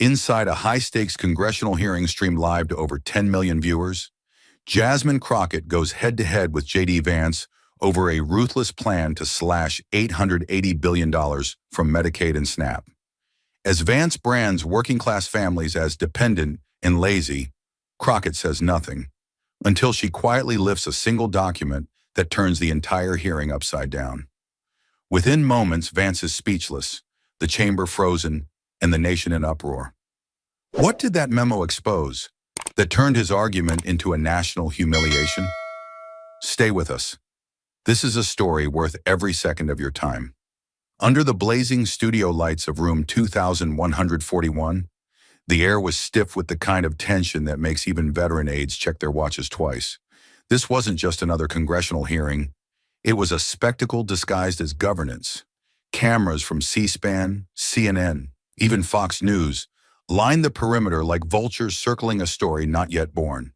Inside a high-stakes congressional hearing streamed live to over 10 million viewers, Jasmine Crockett goes head-to-head with J.D. Vance over a ruthless plan to slash $880 billion from Medicaid and SNAP. As Vance brands working-class families as dependent and lazy, Crockett says nothing, until she quietly lifts a single document that turns the entire hearing upside down. Within moments, Vance is speechless, the chamber frozen, and the nation in uproar. What did that memo expose that turned his argument into a national humiliation? Stay with us. This is a story worth every second of your time. Under the blazing studio lights of room 2141, the air was stiff with the kind of tension that makes even veteran aides check their watches twice. This wasn't just another congressional hearing. It was a spectacle disguised as governance. Cameras from C-SPAN, CNN, even Fox News lined the perimeter like vultures circling a story not yet born.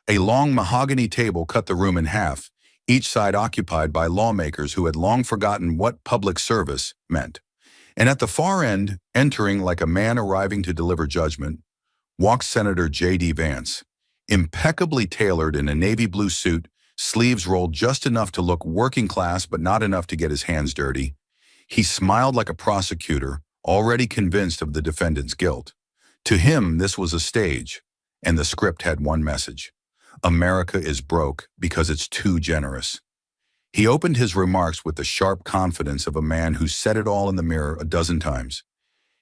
A long mahogany table cut the room in half, each side occupied by lawmakers who had long forgotten what public service meant. And at the far end, entering like a man arriving to deliver judgment, walked Senator J.D. Vance, impeccably tailored in a navy blue suit, sleeves rolled just enough to look working class but not enough to get his hands dirty. He smiled like a prosecutor, already convinced of the defendant's guilt. To him, this was a stage, and the script had one message: America is broke because it's too generous. He opened his remarks with the sharp confidence of a man who said it all in the mirror a dozen times.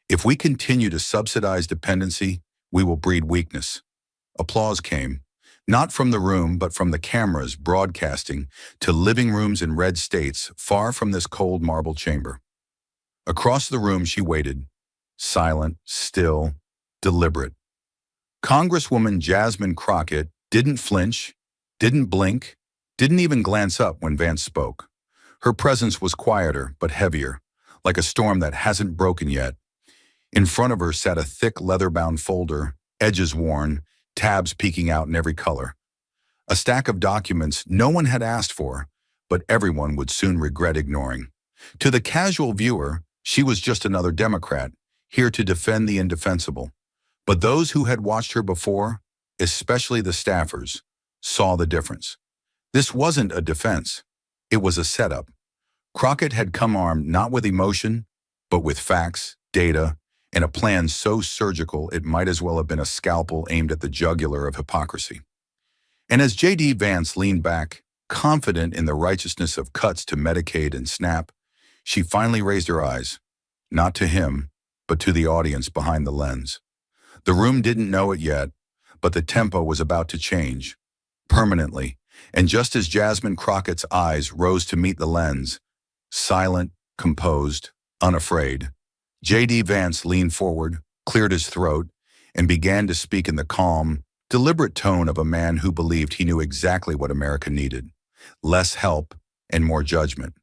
If we continue to subsidize dependency, we will breed weakness. Applause came, not from the room, but from the cameras broadcasting to living rooms in red states far from this cold marble chamber. Across the room she waited, silent, still, deliberate. Congresswoman Jasmine Crockett didn't flinch, didn't blink, didn't even glance up when Vance spoke. Her presence was quieter but heavier, like a storm that hasn't broken yet. In front of her sat a thick leather-bound folder, edges worn, tabs peeking out in every color. A stack of documents no one had asked for, but everyone would soon regret ignoring. To the casual viewer, she was just another Democrat, here to defend the indefensible. But those who had watched her before, especially the staffers, saw the difference. This wasn't a defense. It was a setup. Crockett had come armed not with emotion, but with facts, data, and a plan so surgical it might as well have been a scalpel aimed at the jugular of hypocrisy. And as J.D. Vance leaned back, confident in the righteousness of cuts to Medicaid and SNAP, she finally raised her eyes, not to him, but to the audience behind the lens. The room didn't know it yet, but the tempo was about to change, permanently, and just as Jasmine Crockett's eyes rose to meet the lens, silent, composed, unafraid, J.D. Vance leaned forward, cleared his throat, and began to speak in the calm, deliberate tone of a man who believed he knew exactly what America needed: less help and more judgment.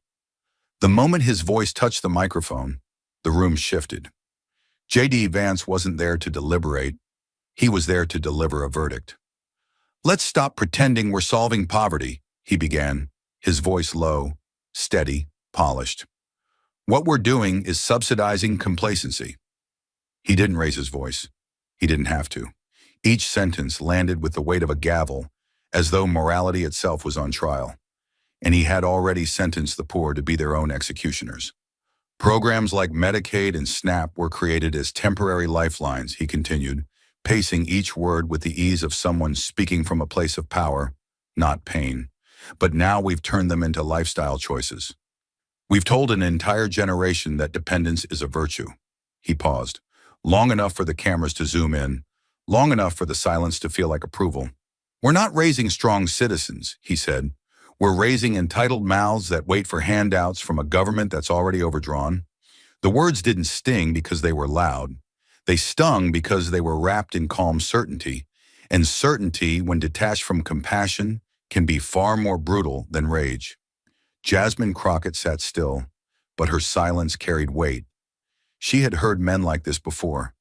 The moment his voice touched the microphone, the room shifted. J.D. Vance wasn't there to deliberate. He was there to deliver a verdict. "Let's stop pretending we're solving poverty," he began, his voice low, steady, polished. "What we're doing is subsidizing complacency." He didn't raise his voice. He didn't have to. Each sentence landed with the weight of a gavel, as though morality itself was on trial. And he had already sentenced the poor to be their own executioners. Programs like Medicaid and SNAP were created as temporary lifelines, he continued, pacing each word with the ease of someone speaking from a place of power, not pain. But now we've turned them into lifestyle choices. We've told an entire generation that dependence is a virtue. He paused, long enough for the cameras to zoom in, long enough for the silence to feel like approval. "We're not raising strong citizens," he said. "We're raising entitled mouths that wait for handouts from a government that's already overdrawn." The words didn't sting because they were loud. They stung because they were wrapped in calm certainty, and certainty, when detached from compassion, can be far more brutal than rage. Jasmine Crockett sat still, but her silence carried weight. She had heard men like this before.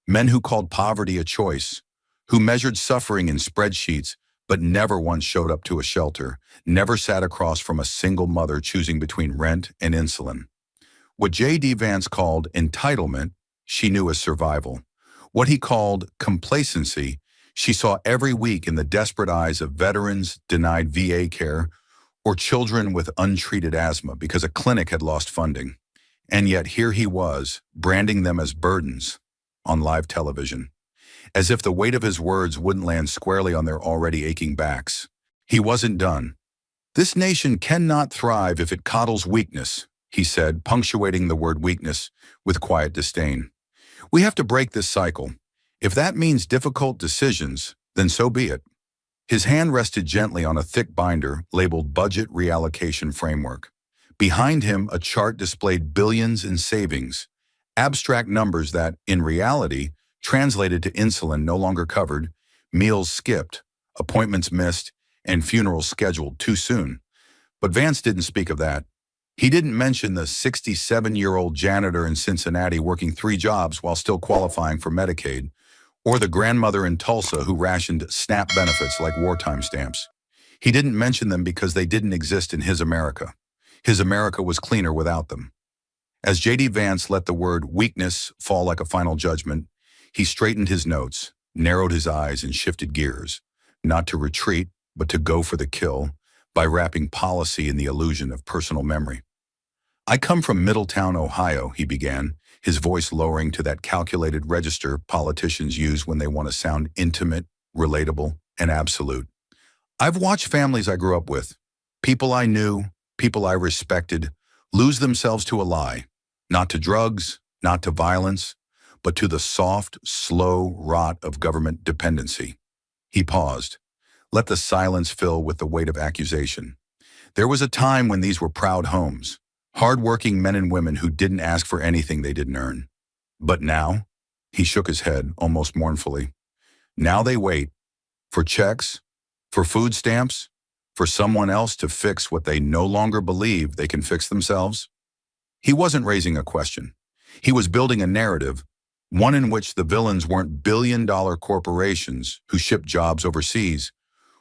Men who called poverty a choice, who measured suffering in spreadsheets, but never once showed up to a shelter, never sat across from a single mother choosing between rent and insulin. What J.D. Vance called entitlement, she knew as survival. What he called complacency, she saw every week in the desperate eyes of veterans denied VA care or children with untreated asthma because a clinic had lost funding. And yet here he was, branding them as burdens on live television, as if the weight of his words wouldn't land squarely on their already aching backs. He wasn't done. "This nation cannot thrive if it coddles weakness," he said, punctuating the word weakness with quiet disdain. "We have to break this cycle. If that means difficult decisions, then so be it." His hand rested gently on a thick binder labeled Budget Reallocation Framework. Behind him, a chart displayed billions in savings, abstract numbers that, in reality, translated to insulin no longer covered, meals skipped, appointments missed, and funerals scheduled too soon. But Vance didn't speak of that. He didn't mention the 67-year-old janitor in Cincinnati working 3 jobs while still qualifying for Medicaid, or the grandmother in Tulsa who rationed SNAP benefits like wartime stamps. He didn't mention them because they didn't exist in his America. His America was cleaner without them. As J.D. Vance let the word weakness fall like a final judgment, he straightened his notes, narrowed his eyes, and shifted gears, not to retreat, but to go for the kill, by wrapping policy in the illusion of personal memory. "I come from Middletown, Ohio," he began, his voice lowering to that calculated register politicians use when they want to sound intimate, relatable, and absolute. "I've watched families I grew up with, people I knew, people I respected, lose themselves to a lie, not to drugs, not to violence, but to the soft, slow rot of government dependency." He paused, let the silence fill with the weight of accusation. There was a time when these were proud homes, hard-working men and women who didn't ask for anything they didn't earn. But now, he shook his head almost mournfully, now they wait for checks, for food stamps, for someone else to fix what they no longer believe they can fix themselves. He wasn't raising a question. He was building a narrative, one in which the villains weren't billion-dollar corporations who shipped jobs overseas,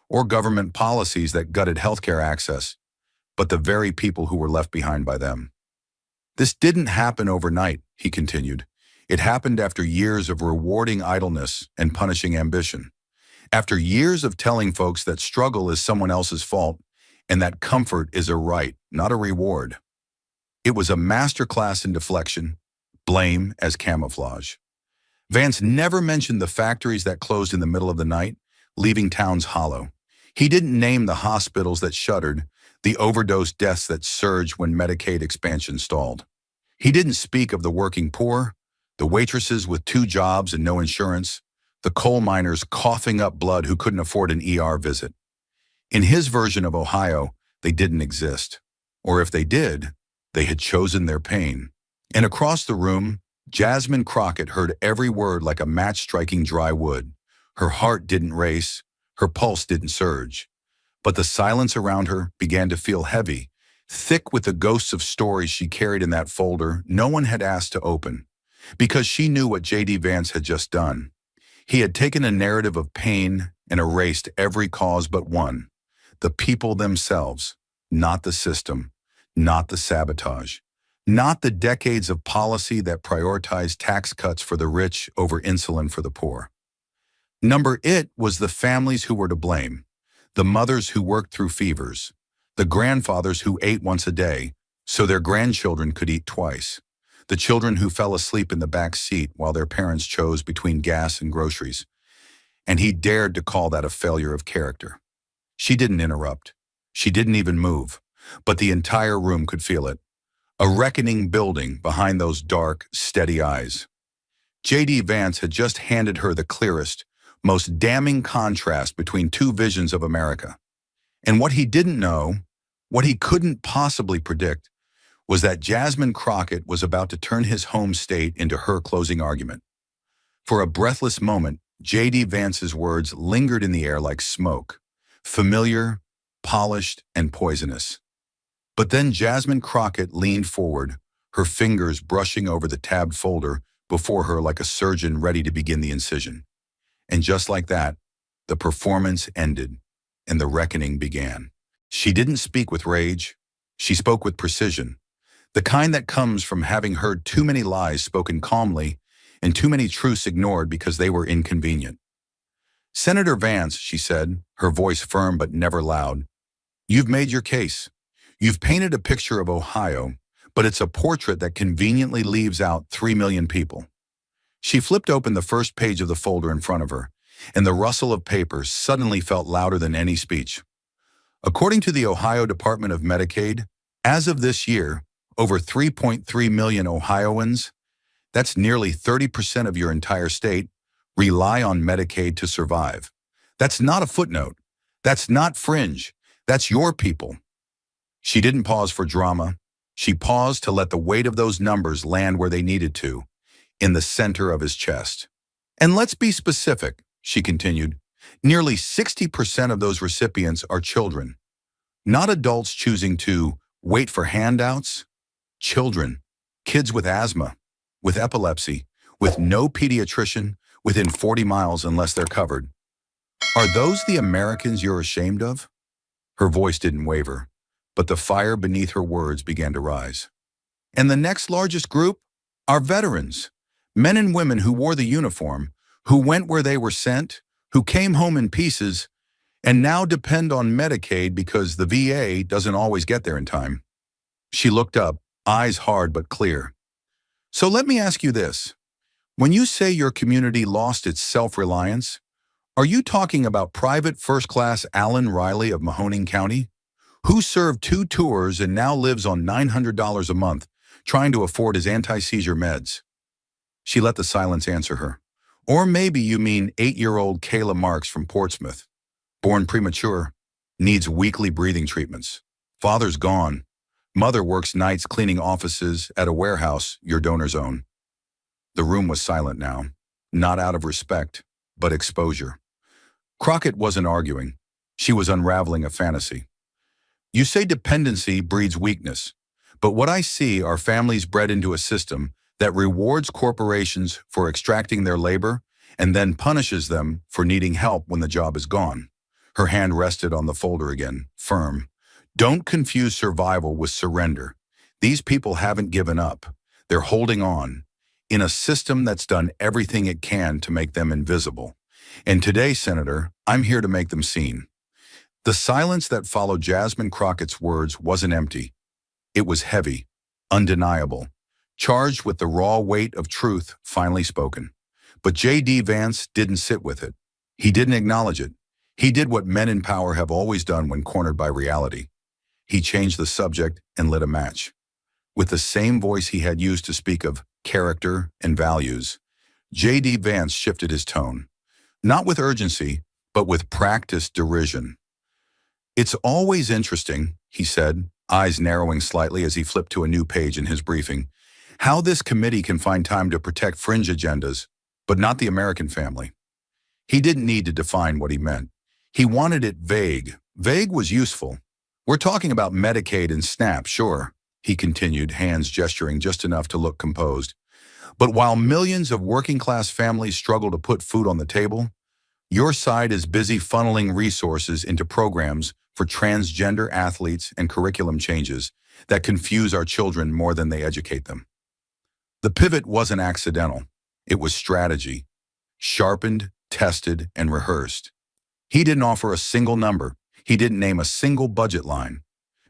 or government policies that gutted healthcare access, but the very people who were left behind by them. "This didn't happen overnight," he continued. "It happened after years of rewarding idleness and punishing ambition. After years of telling folks that struggle is someone else's fault and that comfort is a right, not a reward. It was a masterclass in deflection, blame as camouflage." Vance never mentioned the factories that closed in the middle of the night, leaving towns hollow. He didn't name the hospitals that shuttered, the overdose deaths that surged when Medicaid expansion stalled. He didn't speak of the working poor, the waitresses with 2 jobs and no insurance, the coal miners coughing up blood who couldn't afford an ER visit. In his version of Ohio, they didn't exist. Or if they did, they had chosen their pain. And across the room, Jasmine Crockett heard every word like a match striking dry wood. Her heart didn't race, her pulse didn't surge. But the silence around her began to feel heavy, thick with the ghosts of stories she carried in that folder no one had asked to open, because she knew what J.D. Vance had just done. He had taken a narrative of pain and erased every cause but one, the people themselves, not the system, not the sabotage, not the decades of policy that prioritized tax cuts for the rich over insulin for the poor. Number it was the families who were to blame, the mothers who worked through fevers, the grandfathers who ate once a day so their grandchildren could eat twice, the children who fell asleep in the back seat while their parents chose between gas and groceries. And he dared to call that a failure of character. She didn't interrupt. She didn't even move, but the entire room could feel it. A reckoning building behind those dark, steady eyes. J.D. Vance had just handed her the clearest, most damning contrast between 2 visions of America. And what he didn't know, what he couldn't possibly predict, was that Jasmine Crockett was about to turn his home state into her closing argument. For a breathless moment, J.D. Vance's words lingered in the air like smoke, familiar, polished, and poisonous. But then Jasmine Crockett leaned forward, her fingers brushing over the tabbed folder before her like a surgeon ready to begin the incision. And just like that, the performance ended, and the reckoning began. She didn't speak with rage. She spoke with precision, the kind that comes from having heard too many lies spoken calmly and too many truths ignored because they were inconvenient. Senator Vance, she said, her voice firm but never loud, you've made your case. You've painted a picture of Ohio, but it's a portrait that conveniently leaves out 3 million people. She flipped open the first page of the folder in front of her, and the rustle of paper suddenly felt louder than any speech. According to the Ohio Department of Medicaid, as of this year, over 3.3 million Ohioans, that's nearly 30% of your entire state, rely on Medicaid to survive. That's not a footnote. That's not fringe. That's your people. She didn't pause for drama. She paused to let the weight of those numbers land where they needed to, in the center of his chest. And let's be specific, she continued. Nearly 60% of those recipients are children. Not adults choosing to wait for handouts. Children. Kids with asthma, with epilepsy, with no pediatrician within 40 miles unless they're covered. Are those the Americans you're ashamed of? Her voice didn't waver, but the fire beneath her words began to rise. And the next largest group? Our veterans. Men and women who wore the uniform, who went where they were sent, who came home in pieces, and now depend on Medicaid because the VA doesn't always get there in time. She looked up, eyes hard but clear. So let me ask you this. When you say your community lost its self-reliance, are you talking about Private First Class Alan Riley of Mahoning County, who served 2 tours and now lives on $900 a month, trying to afford his anti-seizure meds? She let the silence answer her. Or maybe you mean 8-year-old Kayla Marks from Portsmouth, born premature, needs weekly breathing treatments. Father's gone. Mother works nights cleaning offices at a warehouse your donors own. The room was silent now, not out of respect, but exposure. Crockett wasn't arguing. She was unraveling a fantasy. You say dependency breeds weakness, but what I see are families bred into a system that rewards corporations for extracting their labor and then punishes them for needing help when the job is gone. Her hand rested on the folder again, firm. Don't confuse survival with surrender. These people haven't given up. They're holding on in a system that's done everything it can to make them invisible. And today, Senator, I'm here to make them seen. The silence that followed Jasmine Crockett's words wasn't empty. It was heavy, undeniable, charged with the raw weight of truth finally spoken. But J.D. Vance didn't sit with it. He didn't acknowledge it. He did what men in power have always done when cornered by reality. He changed the subject and lit a match. With the same voice he had used to speak of character and values, J.D. Vance shifted his tone. Not with urgency, but with practiced derision. It's always interesting, he said, eyes narrowing slightly as he flipped to a new page in his briefing, how this committee can find time to protect fringe agendas, but not the American family. He didn't need to define what he meant. He wanted it vague. Vague was useful. We're talking about Medicaid and SNAP, sure, he continued, hands gesturing just enough to look composed. But while millions of working-class families struggle to put food on the table, your side is busy funneling resources into programs for transgender athletes and curriculum changes that confuse our children more than they educate them. The pivot wasn't accidental. It was strategy, sharpened, tested, and rehearsed. He didn't offer a single number. He didn't name a single budget line.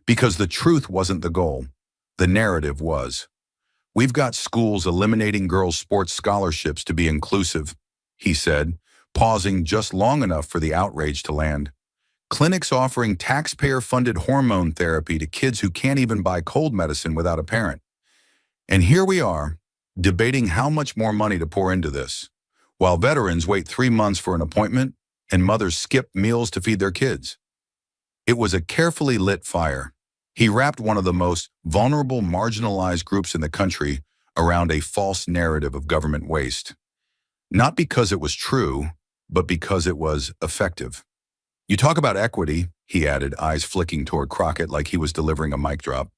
Because the truth wasn't the goal. The narrative was. We've got schools eliminating girls' sports scholarships to be inclusive, he said, pausing just long enough for the outrage to land. Clinics offering taxpayer-funded hormone therapy to kids who can't even buy cold medicine without a parent. And here we are, debating how much more money to pour into this, while veterans wait 3 months for an appointment and mothers skip meals to feed their kids. It was a carefully lit fire. He wrapped one of the most vulnerable, marginalized groups in the country around a false narrative of government waste. Not because it was true, but because it was effective. You talk about equity, he added, eyes flicking toward Crockett like he was delivering a mic drop.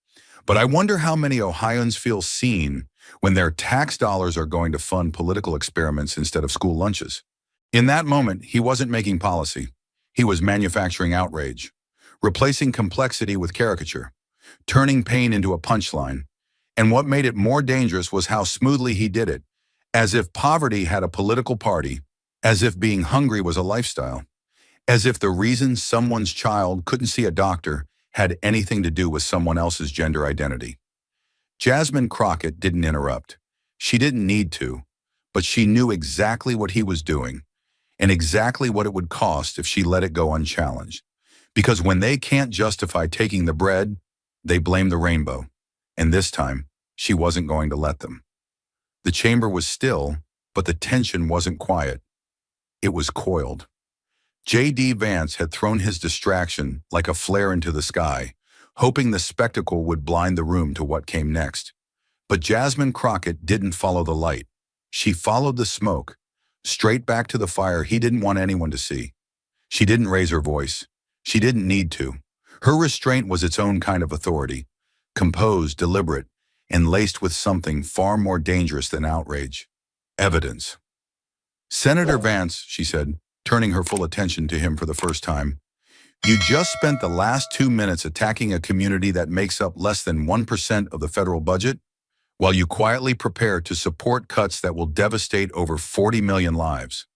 But I wonder how many Ohioans feel seen when their tax dollars are going to fund political experiments instead of school lunches. In that moment, he wasn't making policy. He was manufacturing outrage, replacing complexity with caricature, turning pain into a punchline. And what made it more dangerous was how smoothly he did it, As if poverty had a political party, as if being hungry was a lifestyle, as if the reason someone's child couldn't see a doctor had anything to do with someone else's gender identity. Jasmine Crockett didn't interrupt. She didn't need to, but she knew exactly what he was doing and exactly what it would cost if she let it go unchallenged. Because when they can't justify taking the bread, they blame the rainbow. And this time, she wasn't going to let them. The chamber was still, but the tension wasn't quiet. It was coiled. J.D. Vance had thrown his distraction like a flare into the sky, hoping the spectacle would blind the room to what came next. But Jasmine Crockett didn't follow the light. She followed the smoke, straight back to the fire he didn't want anyone to see. She didn't raise her voice. She didn't need to. Her restraint was its own kind of authority, composed, deliberate, and laced with something far more dangerous than outrage. Evidence. Senator Vance, she said, turning her full attention to him for the first time, you just spent the last 2 minutes attacking a community that makes up less than 1% of the federal budget, while you quietly prepare to support cuts that will devastate over 40 million lives.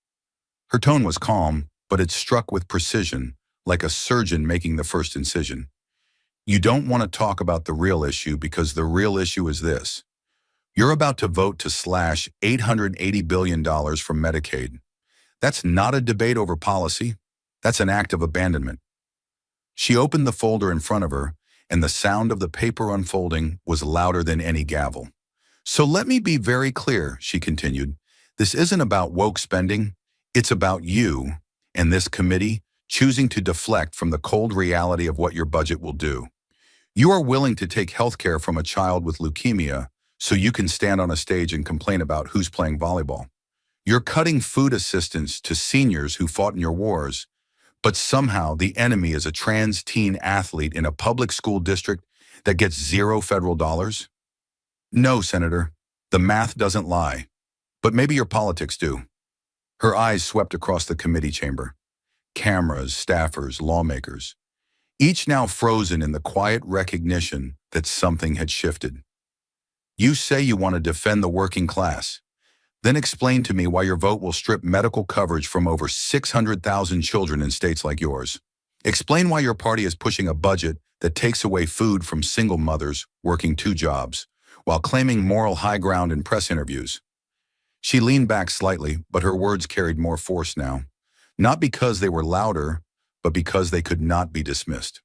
Her tone was calm, but it struck with precision, like a surgeon making the first incision. You don't want to talk about the real issue because the real issue is this. You're about to vote to slash $880 billion from Medicaid. That's not a debate over policy. That's an act of abandonment. She opened the folder in front of her, and the sound of the paper unfolding was louder than any gavel. So let me be very clear, she continued. This isn't about woke spending. It's about you and this committee choosing to deflect from the cold reality of what your budget will do. You are willing to take health care from a child with leukemia so you can stand on a stage and complain about who's playing volleyball. You're cutting food assistance to seniors who fought in your wars, but somehow the enemy is a trans teen athlete in a public school district that gets zero federal dollars? No, Senator, the math doesn't lie, but maybe your politics do. Her eyes swept across the committee chamber. Cameras, staffers, lawmakers, each now frozen in the quiet recognition that something had shifted. You say you want to defend the working class. Then explain to me why your vote will strip medical coverage from over 600,000 children in states like yours. Explain why your party is pushing a budget that takes away food from single mothers working 2 jobs, while claiming moral high ground in press interviews. She leaned back slightly, but her words carried more force now. Not because they were louder, but because they could not be dismissed.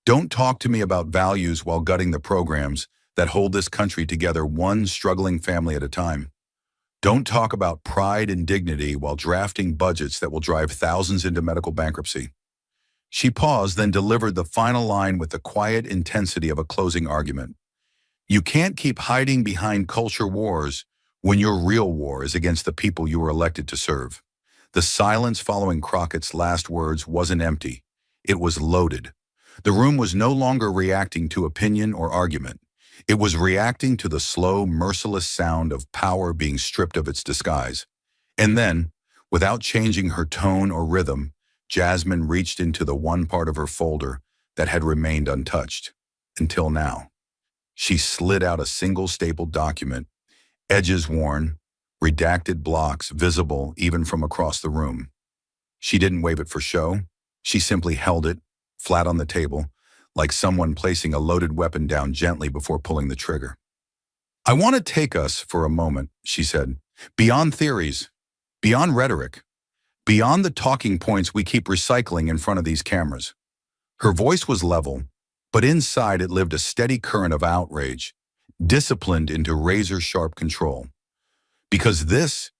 Don't talk to me about values while gutting the programs that hold this country together one struggling family at a time. Don't talk about pride and dignity while drafting budgets that will drive thousands into medical bankruptcy. She paused, then delivered the final line with the quiet intensity of a closing argument. You can't keep hiding behind culture wars when your real war is against the people you were elected to serve. The silence following Crockett's last words wasn't empty. It was loaded. The room was no longer reacting to opinion or argument. It was reacting to the slow, merciless sound of power being stripped of its disguise. And then, without changing her tone or rhythm, Jasmine reached into the one part of her folder that had remained untouched. Until now. She slid out a single stapled document, edges worn, redacted blocks visible even from across the room. She didn't wave it for show. She simply held it, flat on the table, like someone placing a loaded weapon down gently before pulling the trigger. I want to take us for a moment, she said, beyond theories, beyond rhetoric, beyond the talking points we keep recycling in front of these cameras. Her voice was level, but inside it lived a steady current of outrage, disciplined into razor-sharp control. Because this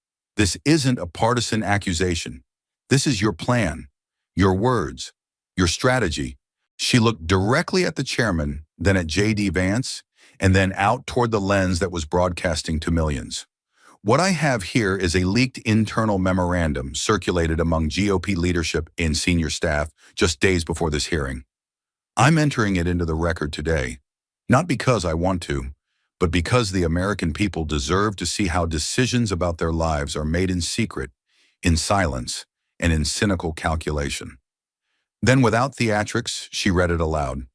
isn't a partisan accusation. This is your plan, your words, your strategy. She looked directly at the chairman, then at J.D. Vance, and then out toward the lens that was broadcasting to millions. What I have here is a leaked internal memorandum circulated among GOP leadership and senior staff just days before this hearing. I'm entering it into the record today, not because I want to, but because the American people deserve to see how decisions about their lives are made in secret, in silence, and in cynical calculation. Then, without theatrics, she read it aloud.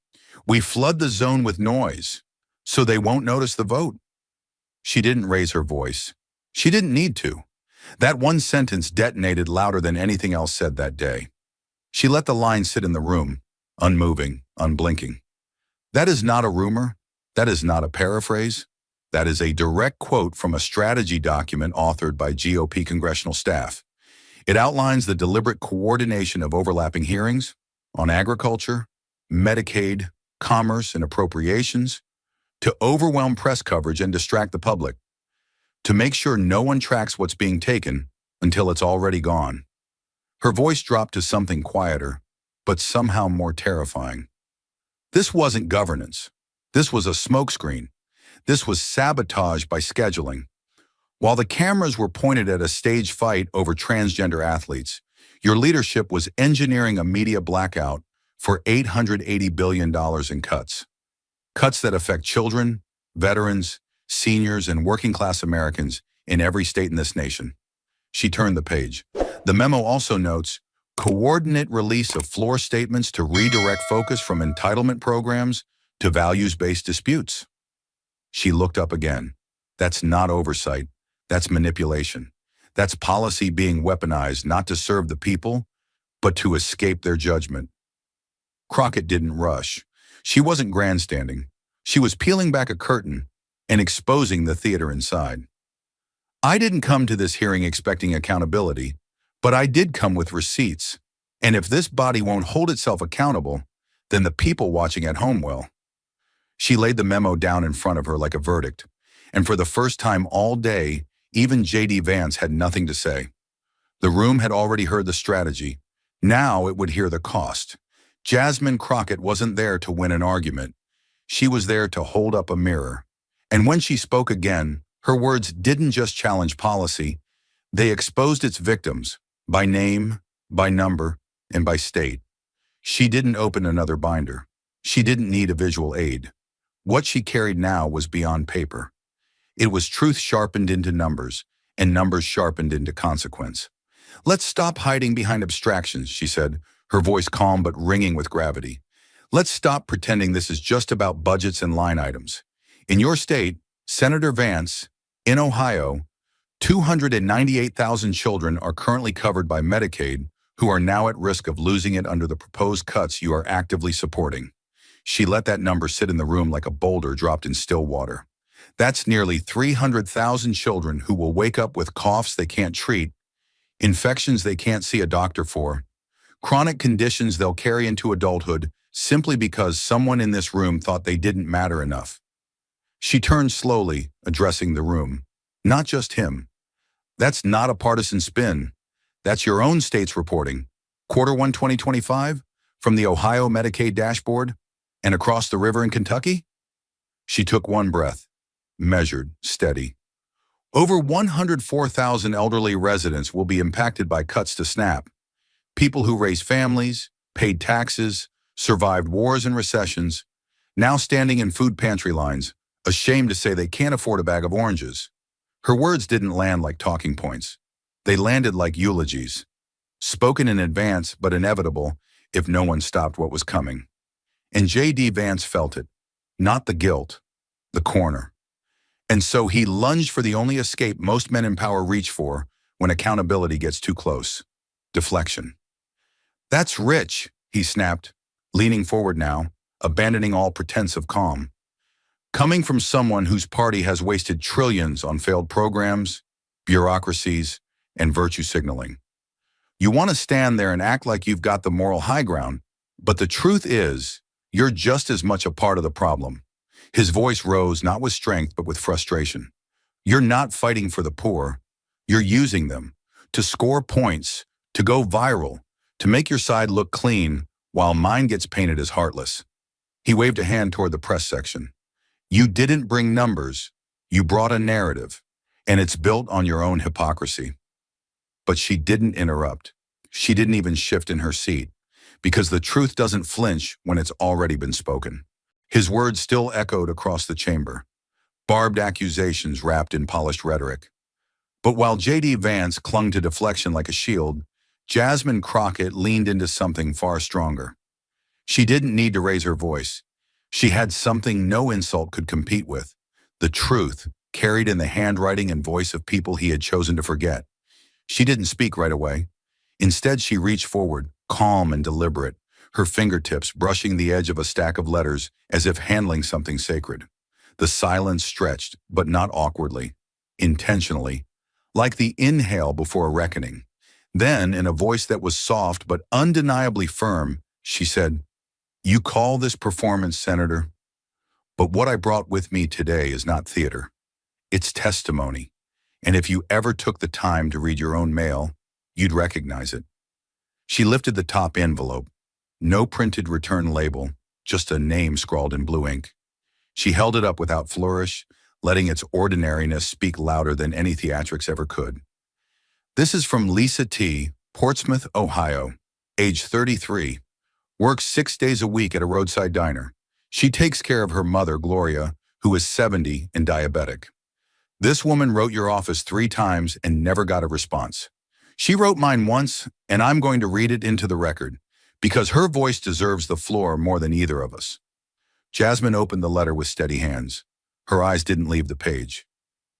We flood the zone with noise, so they won't notice the vote. She didn't raise her voice. She didn't need to. That one sentence detonated louder than anything else said that day. She let the line sit in the room, unmoving, unblinking. That is not a rumor. That is not a paraphrase. That is a direct quote from a strategy document authored by GOP congressional staff. It outlines the deliberate coordination of overlapping hearings on agriculture, Medicaid, commerce, and appropriations to overwhelm press coverage and distract the public, to make sure no one tracks what's being taken until it's already gone. Her voice dropped to something quieter, but somehow more terrifying. This wasn't governance. This was a smokescreen. This was sabotage by scheduling. While the cameras were pointed at a stage fight over transgender athletes, your leadership was engineering a media blackout for $880 billion in cuts. Cuts that affect children, veterans, seniors, and working-class Americans in every state in this nation. She turned the page. The memo also notes coordinate release of floor statements to redirect focus from entitlement programs to values-based disputes. She looked up again. That's not oversight. That's manipulation. That's policy being weaponized not to serve the people, but to escape their judgment. Crockett didn't rush. She wasn't grandstanding. She was peeling back a curtain and exposing the theater inside. I didn't come to this hearing expecting accountability, but I did come with receipts. And if this body won't hold itself accountable, then the people watching at home will. She laid the memo down in front of her like a verdict, and for the first time all day, even J.D. Vance had nothing to say. The room had already heard the strategy. Now it would hear the cost. Jasmine Crockett wasn't there to win an argument. She was there to hold up a mirror. And when she spoke again, her words didn't just challenge policy. They exposed its victims, by name, by number, and by state. She didn't open another binder. She didn't need a visual aid. What she carried now was beyond paper. It was truth sharpened into numbers, and numbers sharpened into consequence. Let's stop hiding behind abstractions, she said, her voice calm but ringing with gravity. Let's stop pretending this is just about budgets and line items. In your state, Senator Vance, in Ohio, 298,000 children are currently covered by Medicaid who are now at risk of losing it under the proposed cuts you are actively supporting. She let that number sit in the room like a boulder dropped in still water. That's nearly 300,000 children who will wake up with coughs they can't treat, infections they can't see a doctor for, chronic conditions they'll carry into adulthood simply because someone in this room thought they didn't matter enough. She turned slowly, addressing the room. Not just him. That's not a partisan spin. That's your own state's reporting. Q1 2025, from the Ohio Medicaid dashboard, and across the river in Kentucky? She took one breath, measured, steady. Over 104,000 elderly residents will be impacted by cuts to SNAP. People who raised families, paid taxes, survived wars and recessions, now standing in food pantry lines, ashamed to say they can't afford a bag of oranges. Her words didn't land like talking points. They landed like eulogies, spoken in advance but inevitable if no one stopped what was coming. And J.D. Vance felt it, not the guilt, the corner. And so he lunged for the only escape most men in power reach for when accountability gets too close: deflection. That's rich, he snapped, leaning forward now, abandoning all pretense of calm. Coming from someone whose party has wasted trillions on failed programs, bureaucracies, and virtue signaling. You want to stand there and act like you've got the moral high ground, but the truth is, you're just as much a part of the problem. His voice rose not with strength but with frustration. You're not fighting for the poor. You're using them to score points, to go viral, to make your side look clean while mine gets painted as heartless. He waved a hand toward the press section. You didn't bring numbers. You brought a narrative, and it's built on your own hypocrisy. But she didn't interrupt. She didn't even shift in her seat, because the truth doesn't flinch when it's already been spoken. His words still echoed across the chamber, barbed accusations wrapped in polished rhetoric. But while J.D. Vance clung to deflection like a shield, Jasmine Crockett leaned into something far stronger. She didn't need to raise her voice. She had something no insult could compete with: the truth, carried in the handwriting and voice of people he had chosen to forget. She didn't speak right away. Instead, she reached forward, calm and deliberate, her fingertips brushing the edge of a stack of letters as if handling something sacred. The silence stretched, but not awkwardly, intentionally, like the inhale before a reckoning. Then, in a voice that was soft but undeniably firm, she said, "You call this performance, Senator, but what I brought with me today is not theater. It's testimony. And if you ever took the time to read your own mail, you'd recognize it." She lifted the top envelope. No printed return label, just a name scrawled in blue ink. She held it up without flourish, letting its ordinariness speak louder than any theatrics ever could. "This is from Lisa T., Portsmouth, Ohio, age 33, works 6 days a week at a roadside diner. She takes care of her mother, Gloria, who is 70 and diabetic. This woman wrote your office 3 times and never got a response. She wrote mine once, and I'm going to read it into the record, because her voice deserves the floor more than either of us." Jasmine opened the letter with steady hands. Her eyes didn't leave the page.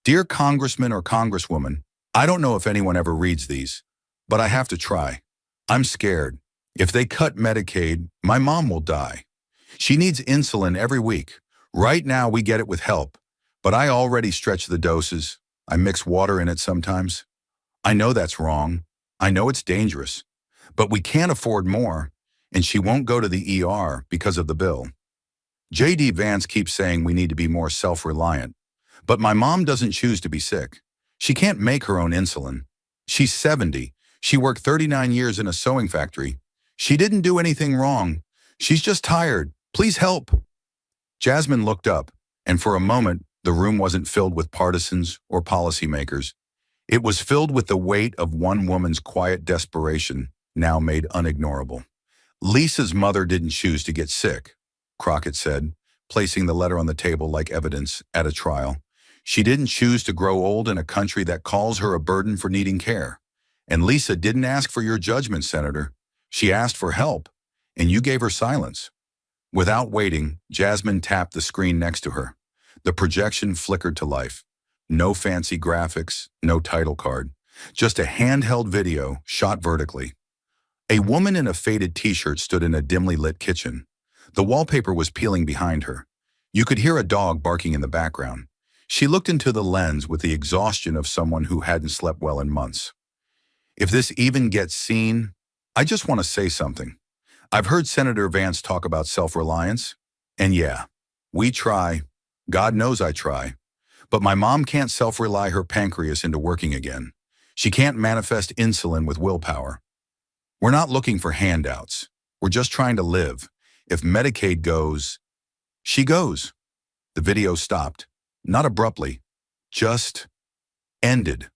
"Dear Congressman or Congresswoman, I don't know if anyone ever reads these, but I have to try. I'm scared. If they cut Medicaid, my mom will die. She needs insulin every week. Right now we get it with help, but I already stretch the doses. I mix water in it sometimes. I know that's wrong. I know it's dangerous. But we can't afford more, and she won't go to the ER because of the bill. J.D. Vance keeps saying we need to be more self-reliant, but my mom doesn't choose to be sick. She can't make her own insulin. She's 70. She worked 39 years in a sewing factory. She didn't do anything wrong. She's just tired. Please help." Jasmine looked up, and for a moment, the room wasn't filled with partisans or policymakers. It was filled with the weight of one woman's quiet desperation, now made unignorable. "Lisa's mother didn't choose to get sick," Crockett said, placing the letter on the table like evidence at a trial. "She didn't choose to grow old in a country that calls her a burden for needing care. And Lisa didn't ask for your judgment, Senator. She asked for help, and you gave her silence." Without waiting, Jasmine tapped the screen next to her. The projection flickered to life. No fancy graphics, no title card, just a handheld video shot vertically. A woman in a faded t-shirt stood in a dimly lit kitchen. The wallpaper was peeling behind her. You could hear a dog barking in the background. She looked into the lens with the exhaustion of someone who hadn't slept well in months. "If this even gets seen, I just want to say something. I've heard Senator Vance talk about self-reliance, and yeah, we try. God knows I try. But my mom can't self-rely her pancreas into working again. She can't manifest insulin with willpower. We're not looking for handouts. We're just trying to live. If Medicaid goes, she goes." The video stopped, not abruptly, just ended,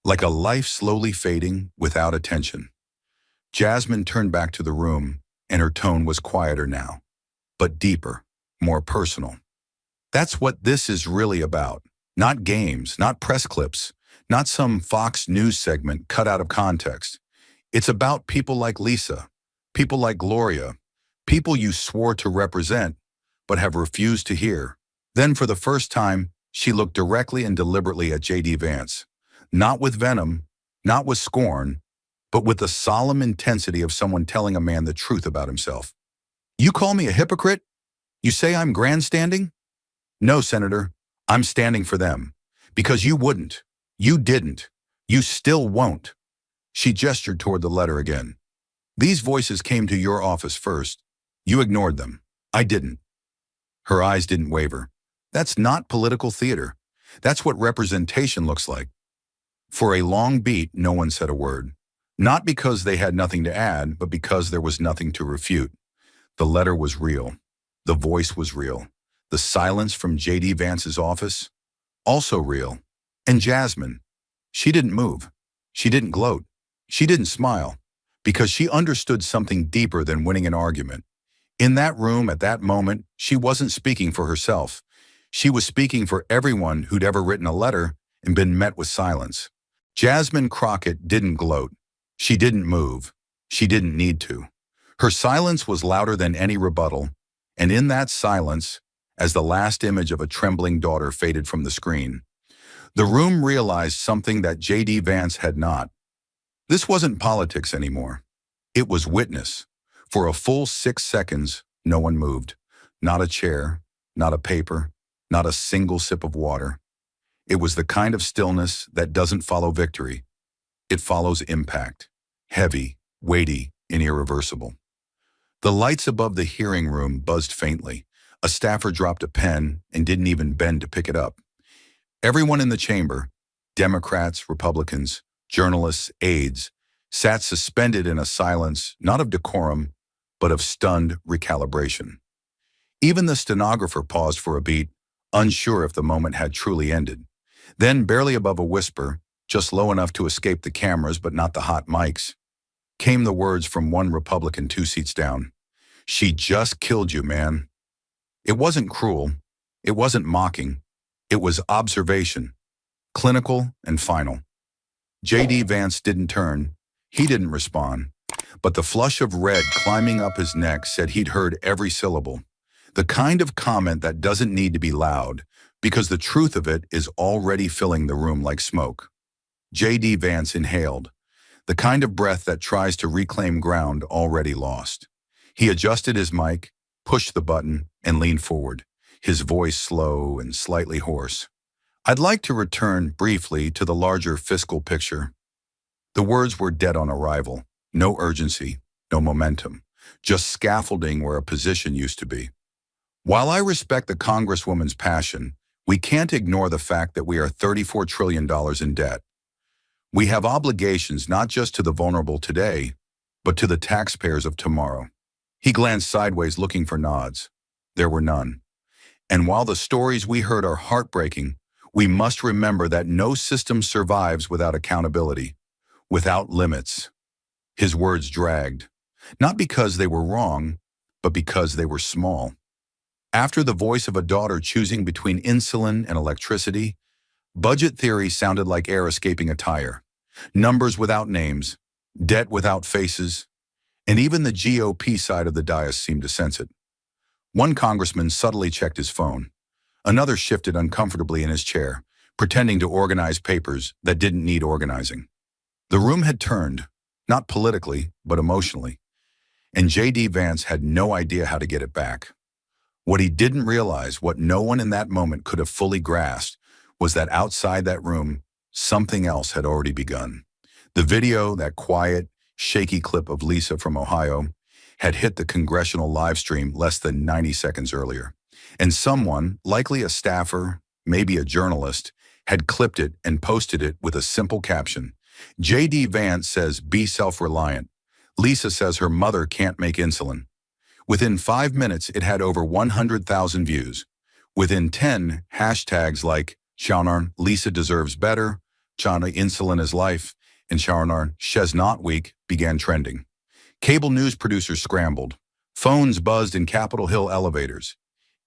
like a life slowly fading without attention. Jasmine turned back to the room, and her tone was quieter now, but deeper, more personal. "That's what this is really about. Not games, not press clips, not some Fox News segment cut out of context. It's about people like Lisa, people like Gloria, people you swore to represent, but have refused to hear." Then for the first time, she looked directly and deliberately at J.D. Vance, not with venom, not with scorn, but with the solemn intensity of someone telling a man the truth about himself. "You call me a hypocrite? You say I'm grandstanding? No, Senator, I'm standing for them. Because you wouldn't. You didn't. You still won't." She gestured toward the letter again. "These voices came to your office first. You ignored them. I didn't." Her eyes didn't waver. "That's not political theater. That's what representation looks like." For a long beat, no one said a word. Not because they had nothing to add, but because there was nothing to refute. The letter was real. The voice was real. The silence from J.D. Vance's office, also real. And Jasmine, she didn't move. She didn't gloat. She didn't smile, because she understood something deeper than winning an argument. In that room at that moment, she wasn't speaking for herself. She was speaking for everyone who'd ever written a letter and been met with silence. Jasmine Crockett didn't gloat. She didn't move. She didn't need to. Her silence was louder than any rebuttal, and in that silence, as the last image of a trembling daughter faded from the screen, The room realized something that J.D. Vance had not. This wasn't politics anymore. It was witness. For a full 6 seconds, no one moved. Not a chair, not a paper, not a single sip of water. It was the kind of stillness that doesn't follow victory. It follows impact. Heavy, weighty, and irreversible. The lights above the hearing room buzzed faintly. A staffer dropped a pen and didn't even bend to pick it up. Everyone in the chamber, Democrats, Republicans, journalists, aides, sat suspended in a silence not of decorum, but of stunned recalibration. Even the stenographer paused for a beat, unsure if the moment had truly ended. Then, barely above a whisper, just low enough to escape the cameras but not the hot mics, came the words from one Republican 2 seats down. "She just killed you, man." It wasn't cruel. It wasn't mocking. It was observation, clinical and final. J.D. Vance didn't turn. He didn't respond. But the flush of red climbing up his neck said he'd heard every syllable. The kind of comment that doesn't need to be loud, because the truth of it is already filling the room like smoke. J.D. Vance inhaled, the kind of breath that tries to reclaim ground already lost. He adjusted his mic, pushed the button, and leaned forward, his voice slow and slightly hoarse. "I'd like to return briefly to the larger fiscal picture." The words were dead on arrival. No urgency, no momentum, just scaffolding where a position used to be. "While I respect the Congresswoman's passion, we can't ignore the fact that we are $34 trillion in debt. We have obligations not just to the vulnerable today, but to the taxpayers of tomorrow." He glanced sideways looking for nods. There were none. "And while the stories we heard are heartbreaking, we must remember that no system survives without accountability, without limits." His words dragged, not because they were wrong, but because they were small. After the voice of a daughter choosing between insulin and electricity, budget theory sounded like air escaping a tire. Numbers without names, debt without faces, and even the GOP side of the dais seemed to sense it. One congressman subtly checked his phone. Another shifted uncomfortably in his chair, pretending to organize papers that didn't need organizing. The room had turned, not politically, but emotionally, and J.D. Vance had no idea how to get it back. What he didn't realize, what no one in that moment could have fully grasped, was that outside that room, something else had already begun. The video, that quiet, shaky clip of Lisa from Ohio, had hit the congressional live stream less than 90 seconds earlier. And someone, likely a staffer, maybe a journalist, had clipped it and posted it with a simple caption. J.D. Vance says, "Be self-reliant." Lisa says her mother can't make insulin. Within 5 minutes, it had over 100,000 views. Within 10, hashtags like Shaonar, Lisa deserves better, Chana, insulin is life, and Shaonar, she's not weak, began trending. Cable news producers scrambled. Phones buzzed in Capitol Hill elevators.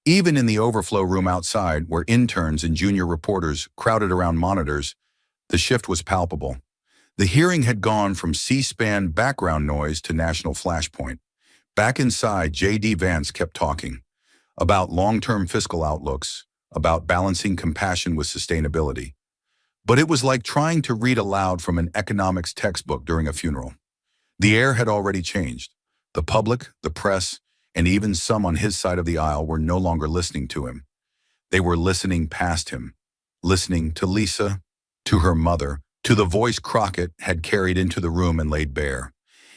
Even in the overflow room outside, where interns and junior reporters crowded around monitors, the shift was palpable. The hearing had gone from C-SPAN background noise to national flashpoint. Back inside, J.D. Vance kept talking about long-term fiscal outlooks, about balancing compassion with sustainability. But it was like trying to read aloud from an economics textbook during a funeral. The air had already changed. The public, the press, and even some on his side of the aisle were no longer listening to him. They were listening past him, listening to Lisa, to her mother, to the voice Crockett had carried into the room and laid bare.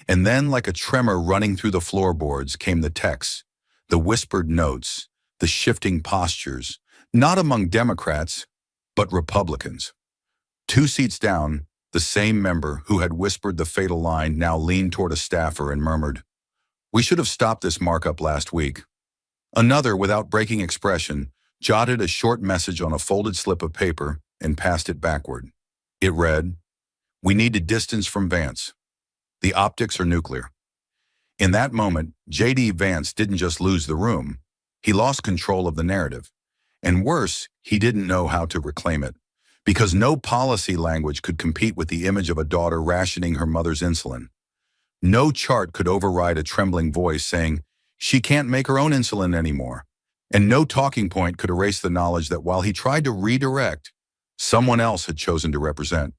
And then, like a tremor running through the floorboards, came the texts, the whispered notes, the shifting postures, not among Democrats, but Republicans. 2 seats down, the same member who had whispered the fatal line now leaned toward a staffer and murmured, "We should have stopped this markup last week." Another, without breaking expression, jotted a short message on a folded slip of paper and passed it backward. It read, "We need to distance from Vance. The optics are nuclear." In that moment, J.D. Vance didn't just lose the room, he lost control of the narrative. And worse, he didn't know how to reclaim it, because no policy language could compete with the image of a daughter rationing her mother's insulin. No chart could override a trembling voice saying, "She can't make her own insulin anymore." And no talking point could erase the knowledge that while he tried to redirect, Someone else had chosen to represent.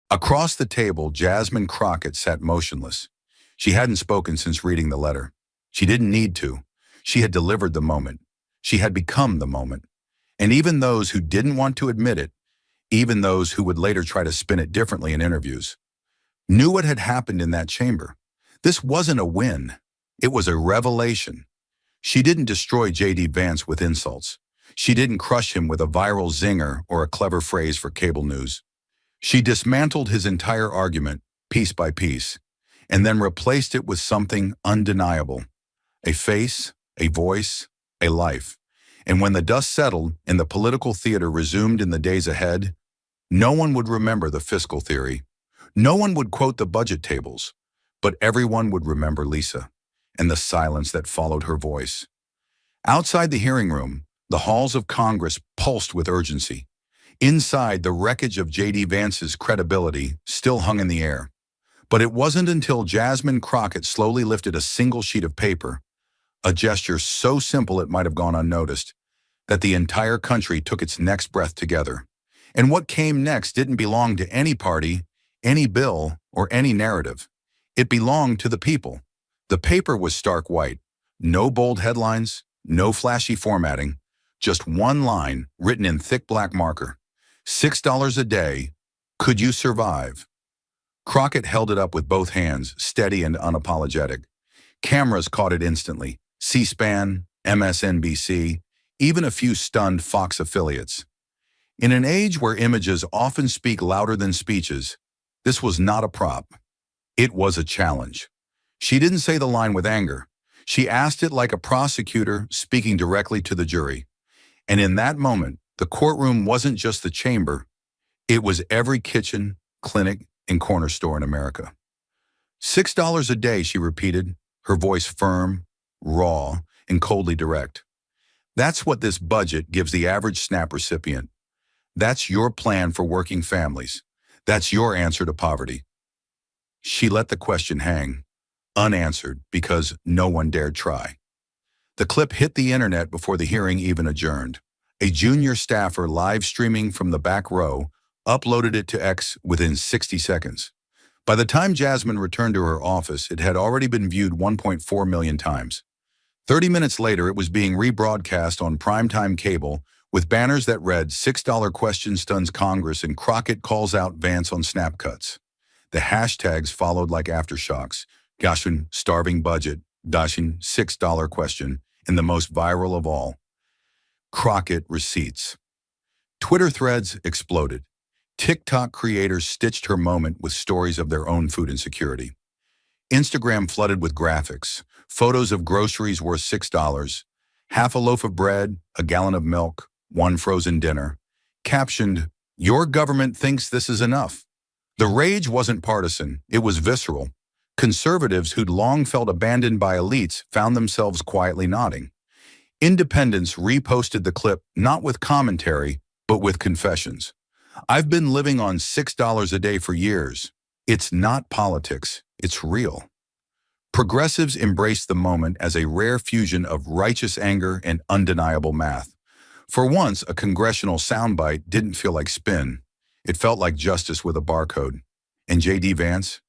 Across the table, Jasmine Crockett sat motionless. She hadn't spoken since reading the letter. She didn't need to. She had delivered the moment. She had become the moment. And even those who didn't want to admit it, even those who would later try to spin it differently in interviews, knew what had happened in that chamber. This wasn't a win. It was a revelation. She didn't destroy J.D. Vance with insults. She didn't crush him with a viral zinger or a clever phrase for cable news. She dismantled his entire argument, piece by piece, and then replaced it with something undeniable. A face, a voice, a life. And when the dust settled and the political theater resumed in the days ahead, no one would remember the fiscal theory. No one would quote the budget tables, but everyone would remember Lisa and the silence that followed her voice. Outside the hearing room, the halls of Congress pulsed with urgency. Inside, the wreckage of J.D. Vance's credibility still hung in the air. But it wasn't until Jasmine Crockett slowly lifted a single sheet of paper, a gesture so simple it might have gone unnoticed, that the entire country took its next breath together. And what came next didn't belong to any party, any bill, or any narrative. It belonged to the people. The paper was stark white. No bold headlines, no flashy formatting, just one line written in thick black marker. $6 a day. Could you survive? Crockett held it up with both hands, steady and unapologetic. Cameras caught it instantly. C-SPAN, MSNBC, even a few stunned Fox affiliates. In an age where images often speak louder than speeches, this was not a prop. It was a challenge. She didn't say the line with anger. She asked it like a prosecutor speaking directly to the jury. And in that moment, the courtroom wasn't just the chamber. It was every kitchen, clinic, and corner store in America. $6 a day, she repeated, her voice firm, raw, and coldly direct. That's what this budget gives the average SNAP recipient. That's your plan for working families. That's your answer to poverty. She let the question hang, unanswered, because no one dared try. The clip hit the internet before the hearing even adjourned. A junior staffer live streaming from the back row uploaded it to X within 60 seconds. By the time Jasmine returned to her office, it had already been viewed 1.4 million times. 30 minutes later, it was being rebroadcast on primetime cable with banners that read $6 question stuns Congress and Crockett calls out Vance on snap cuts. The hashtags followed like aftershocks. Jasmine, starving budget, Jasmine, $6 question, and the most viral of all, Crockett receipts. Twitter threads exploded. TikTok creators stitched her moment with stories of their own food insecurity. Instagram flooded with graphics, photos of groceries worth $6, half a loaf of bread, a gallon of milk, one frozen dinner, captioned, "Your government thinks this is enough." The rage wasn't partisan, it was visceral. Conservatives who'd long felt abandoned by elites found themselves quietly nodding. Independents reposted the clip not with commentary, but with confessions. "I've been living on $6 a day for years. It's not politics, it's real." Progressives embraced the moment as a rare fusion of righteous anger and undeniable math. For once, a congressional soundbite didn't feel like spin. It felt like justice with a barcode. And J.D. Vance?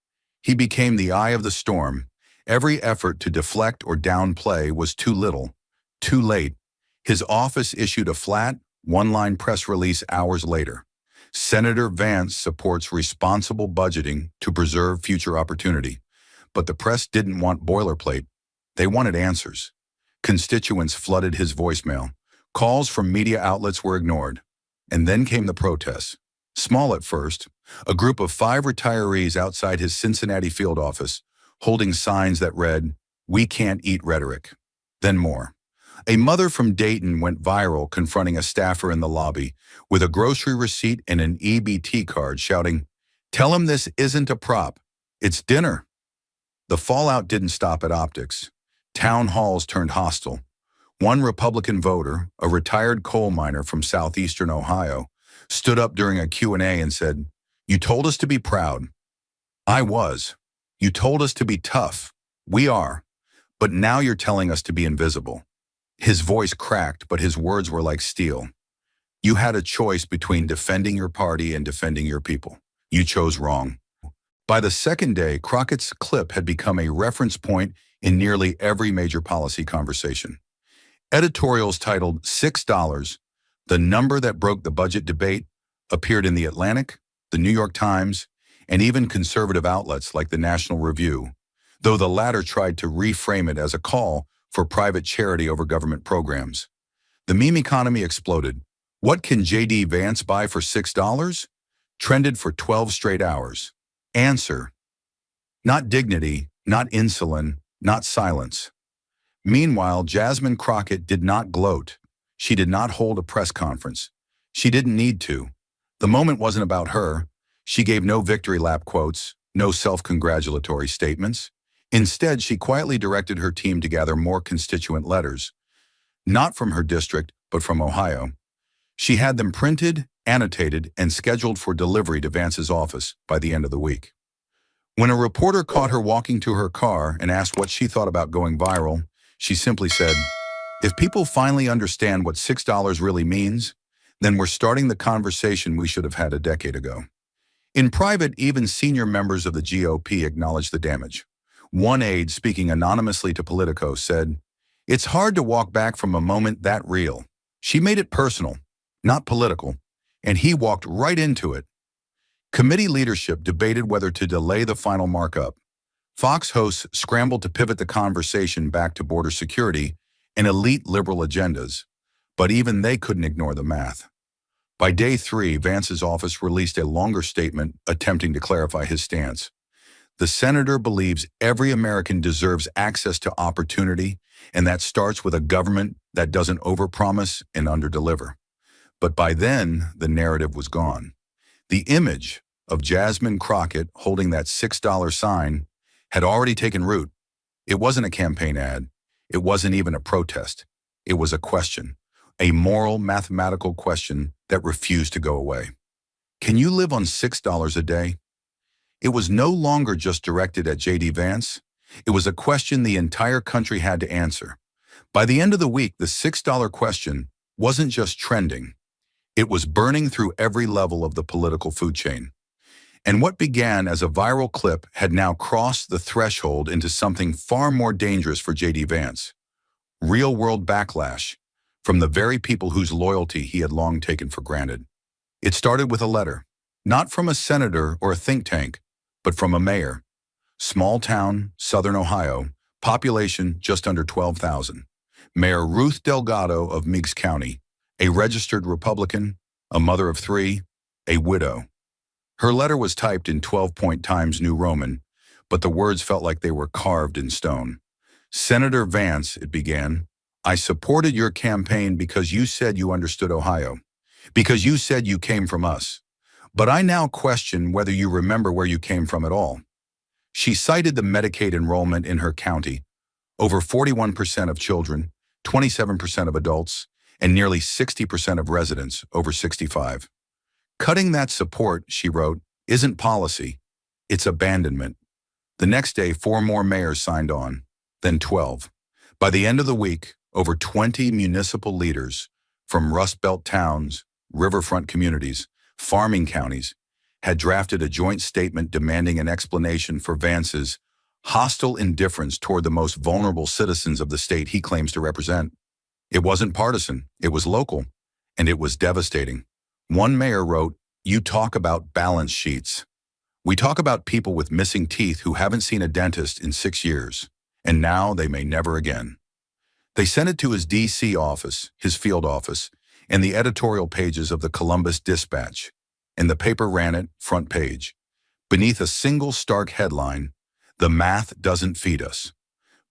He became the eye of the storm. Every effort to deflect or downplay was too little, too late. His office issued a flat, one-line press release hours later. Senator Vance supports responsible budgeting to preserve future opportunity. But the press didn't want boilerplate. They wanted answers. Constituents flooded his voicemail. Calls from media outlets were ignored. And then came the protests. Small at first, a group of 5 retirees outside his Cincinnati field office, holding signs that read, "We can't eat rhetoric." Then more. A mother from Dayton went viral confronting a staffer in the lobby with a grocery receipt and an EBT card shouting, "Tell him this isn't a prop. It's dinner." The fallout didn't stop at optics. Town halls turned hostile. One Republican voter, a retired coal miner from southeastern Ohio, stood up during a Q&A and said, "You told us to be proud." "I was. You told us to be tough. We are. But now you're telling us to be invisible." His voice cracked, but his words were like steel. You had a choice between defending your party and defending your people. You chose wrong. By the second day, Crockett's clip had become a reference point in nearly every major policy conversation. Editorials titled $6, the number that broke the budget debate, appeared in The Atlantic, The New York Times, and even conservative outlets like the National Review, though the latter tried to reframe it as a call for private charity over government programs. The meme economy exploded. What can J.D. Vance buy for $6? Trended for 12 straight hours. Answer: not dignity, not insulin, not silence. Meanwhile, Jasmine Crockett did not gloat. She did not hold a press conference. She didn't need to. The moment wasn't about her. She gave no victory lap quotes, no self-congratulatory statements. Instead, she quietly directed her team to gather more constituent letters, not from her district, but from Ohio. She had them printed, annotated, and scheduled for delivery to Vance's office by the end of the week. When a reporter caught her walking to her car and asked what she thought about going viral, she simply said, "If people finally understand what $6 really means, then we're starting the conversation we should have had a decade ago." In private, even senior members of the GOP acknowledged the damage. One aide, speaking anonymously to Politico, said, "It's hard to walk back from a moment that real. She made it personal, not political, and he walked right into it." Committee leadership debated whether to delay the final markup. Fox hosts scrambled to pivot the conversation back to border security and elite liberal agendas, but even they couldn't ignore the math. By day 3, Vance's office released a longer statement attempting to clarify his stance. The senator believes every American deserves access to opportunity, and that starts with a government that doesn't overpromise and underdeliver. But by then, the narrative was gone. The image of Jasmine Crockett holding that $6 sign had already taken root. It wasn't a campaign ad. It wasn't even a protest. It was a question, a moral, mathematical question that refused to go away. Can you live on $6 a day? It was no longer just directed at J.D. Vance. It was a question the entire country had to answer. By the end of the week, the $6 question wasn't just trending. It was burning through every level of the political food chain. And what began as a viral clip had now crossed the threshold into something far more dangerous for J.D. Vance. Real-world backlash from the very people whose loyalty he had long taken for granted. It started with a letter, not from a senator or a think tank, but from a mayor. Small town, southern Ohio, population just under 12,000. Mayor Ruth Delgado of Meigs County, a registered Republican, a mother of 3, a widow. Her letter was typed in 12-point Times New Roman, but the words felt like they were carved in stone. "Senator Vance," it began, "I supported your campaign because you said you understood Ohio, because you said you came from us. But I now question whether you remember where you came from at all." She cited the Medicaid enrollment in her county, over 41% of children, 27% of adults, and nearly 60% of residents over 65. Cutting that support, she wrote, isn't policy, it's abandonment. The next day, 4 more mayors signed on, then 12. By the end of the week, over 20 municipal leaders from Rust Belt towns, riverfront communities, farming counties, had drafted a joint statement demanding an explanation for Vance's hostile indifference toward the most vulnerable citizens of the state he claims to represent. It wasn't partisan, it was local, and it was devastating. One mayor wrote, "You talk about balance sheets. We talk about people with missing teeth who haven't seen a dentist in 6 years, and now they may never again." They sent it to his D.C. office, his field office, and the editorial pages of the Columbus Dispatch, and the paper ran it front page. Beneath a single stark headline, "The math doesn't feed us."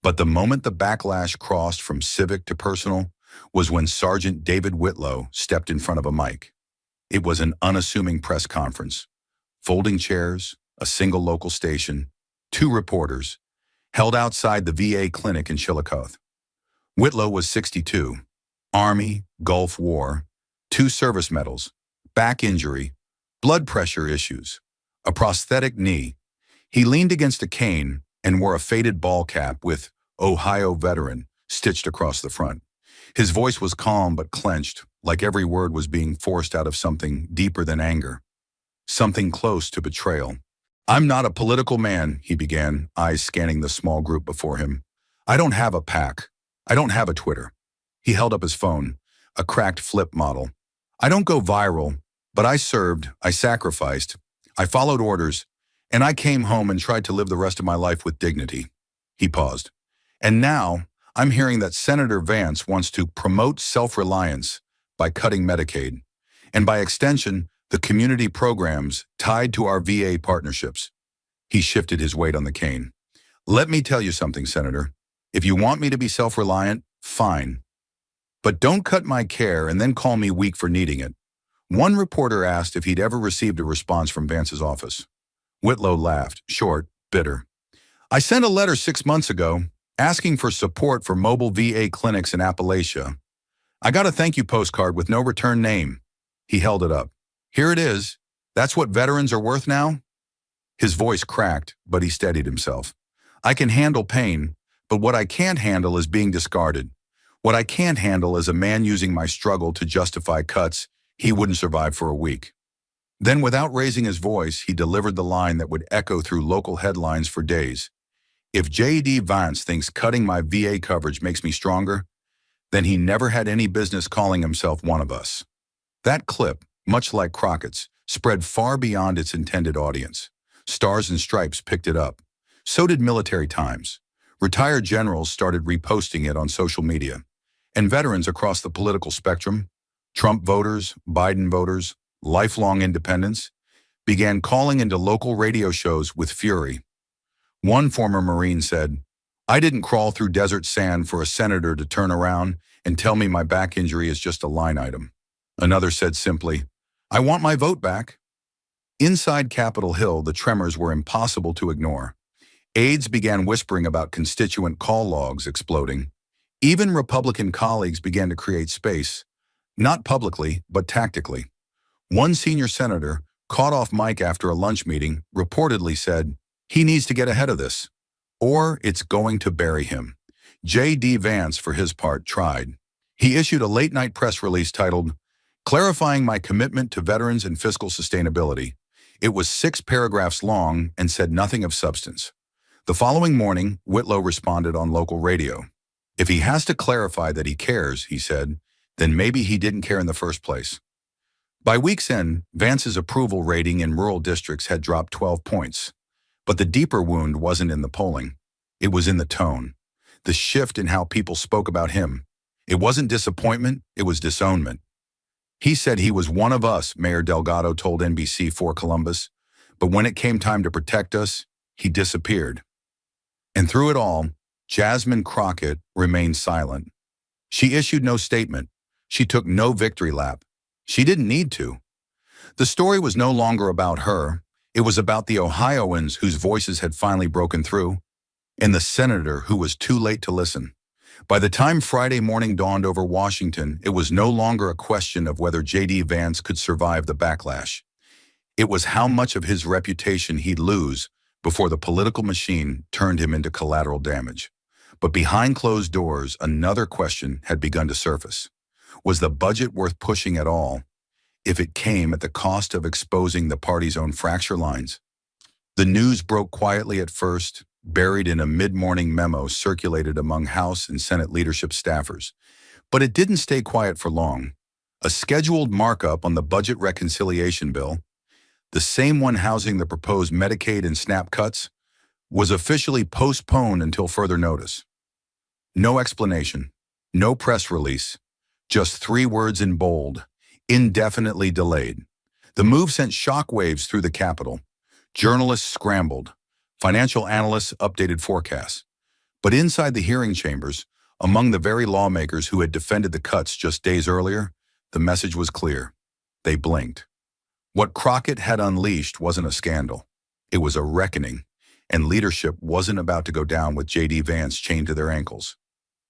But the moment the backlash crossed from civic to personal was when Sergeant David Whitlow stepped in front of a mic. It was an unassuming press conference. Folding chairs, a single local station, 2 reporters, held outside the VA clinic in Chillicothe. Whitlow was 62, Army, Gulf War, 2 service medals, back injury, blood pressure issues, a prosthetic knee. He leaned against a cane and wore a faded ball cap with "Ohio Veteran" stitched across the front. His voice was calm but clenched, like every word was being forced out of something deeper than anger, something close to betrayal. "I'm not a political man," he began, eyes scanning the small group before him. "I don't have a PAC. I don't have a Twitter." He held up his phone, a cracked flip model. "I don't go viral, but I served, I sacrificed, I followed orders, and I came home and tried to live the rest of my life with dignity." He paused. "And now, I'm hearing that Senator Vance wants to promote self-reliance by cutting Medicaid, and by extension, the community programs tied to our VA partnerships." He shifted his weight on the cane. "Let me tell you something, Senator. If you want me to be self-reliant, fine. But don't cut my care and then call me weak for needing it." One reporter asked if he'd ever received a response from Vance's office. Whitlow laughed, short, bitter. "I sent a letter 6 months ago asking for support for mobile VA clinics in Appalachia. I got a thank you postcard with no return name." He held it up. "Here it is. That's what veterans are worth now?" His voice cracked, but he steadied himself. "I can handle pain, but what I can't handle is being discarded. What I can't handle is a man using my struggle to justify cuts he wouldn't survive for a week." Then, without raising his voice, he delivered the line that would echo through local headlines for days. "If J.D. Vance thinks cutting my VA coverage makes me stronger, then he never had any business calling himself one of us." That clip, much like Crockett's, spread far beyond its intended audience. Stars and Stripes picked it up. So did Military Times. Retired generals started reposting it on social media. And veterans across the political spectrum, Trump voters, Biden voters, lifelong independents, began calling into local radio shows with fury. One former Marine said, "I didn't crawl through desert sand for a senator to turn around and tell me my back injury is just a line item." Another said simply, "I want my vote back." Inside Capitol Hill, the tremors were impossible to ignore. Aides began whispering about constituent call logs exploding. Even Republican colleagues began to create space, not publicly, but tactically. One senior senator, caught off mic after a lunch meeting, reportedly said, "He needs to get ahead of this, or it's going to bury him." J.D. Vance, for his part, tried. He issued a late-night press release titled, "Clarifying My Commitment to Veterans and Fiscal Sustainability." It was 6 paragraphs long and said nothing of substance. The following morning, Whitlow responded on local radio. "If he has to clarify that he cares," he said, "then maybe he didn't care in the first place." By week's end, Vance's approval rating in rural districts had dropped 12 points. But the deeper wound wasn't in the polling. It was in the tone, the shift in how people spoke about him. It wasn't disappointment, it was disownment. He said he was one of us, Mayor Delgado told NBC4 Columbus, but when it came time to protect us, he disappeared. And through it all, Jasmine Crockett remained silent. She issued no statement. She took no victory lap. She didn't need to. The story was no longer about her. It was about the Ohioans whose voices had finally broken through, and the senator who was too late to listen. By the time Friday morning dawned over Washington, it was no longer a question of whether J.D. Vance could survive the backlash. It was how much of his reputation he'd lose before the political machine turned him into collateral damage. But behind closed doors, another question had begun to surface. Was the budget worth pushing at all, if it came at the cost of exposing the party's own fracture lines? The news broke quietly at first, buried in a mid-morning memo circulated among House and Senate leadership staffers. But it didn't stay quiet for long. A scheduled markup on the budget reconciliation bill, the same one housing the proposed Medicaid and SNAP cuts, was officially postponed until further notice. No explanation, no press release, just 3 words in bold: indefinitely delayed. The move sent shockwaves through the Capitol. Journalists scrambled. Financial analysts updated forecasts. But inside the hearing chambers, among the very lawmakers who had defended the cuts just days earlier, the message was clear. They blinked. What Crockett had unleashed wasn't a scandal. It was a reckoning, and leadership wasn't about to go down with J.D. Vance chained to their ankles.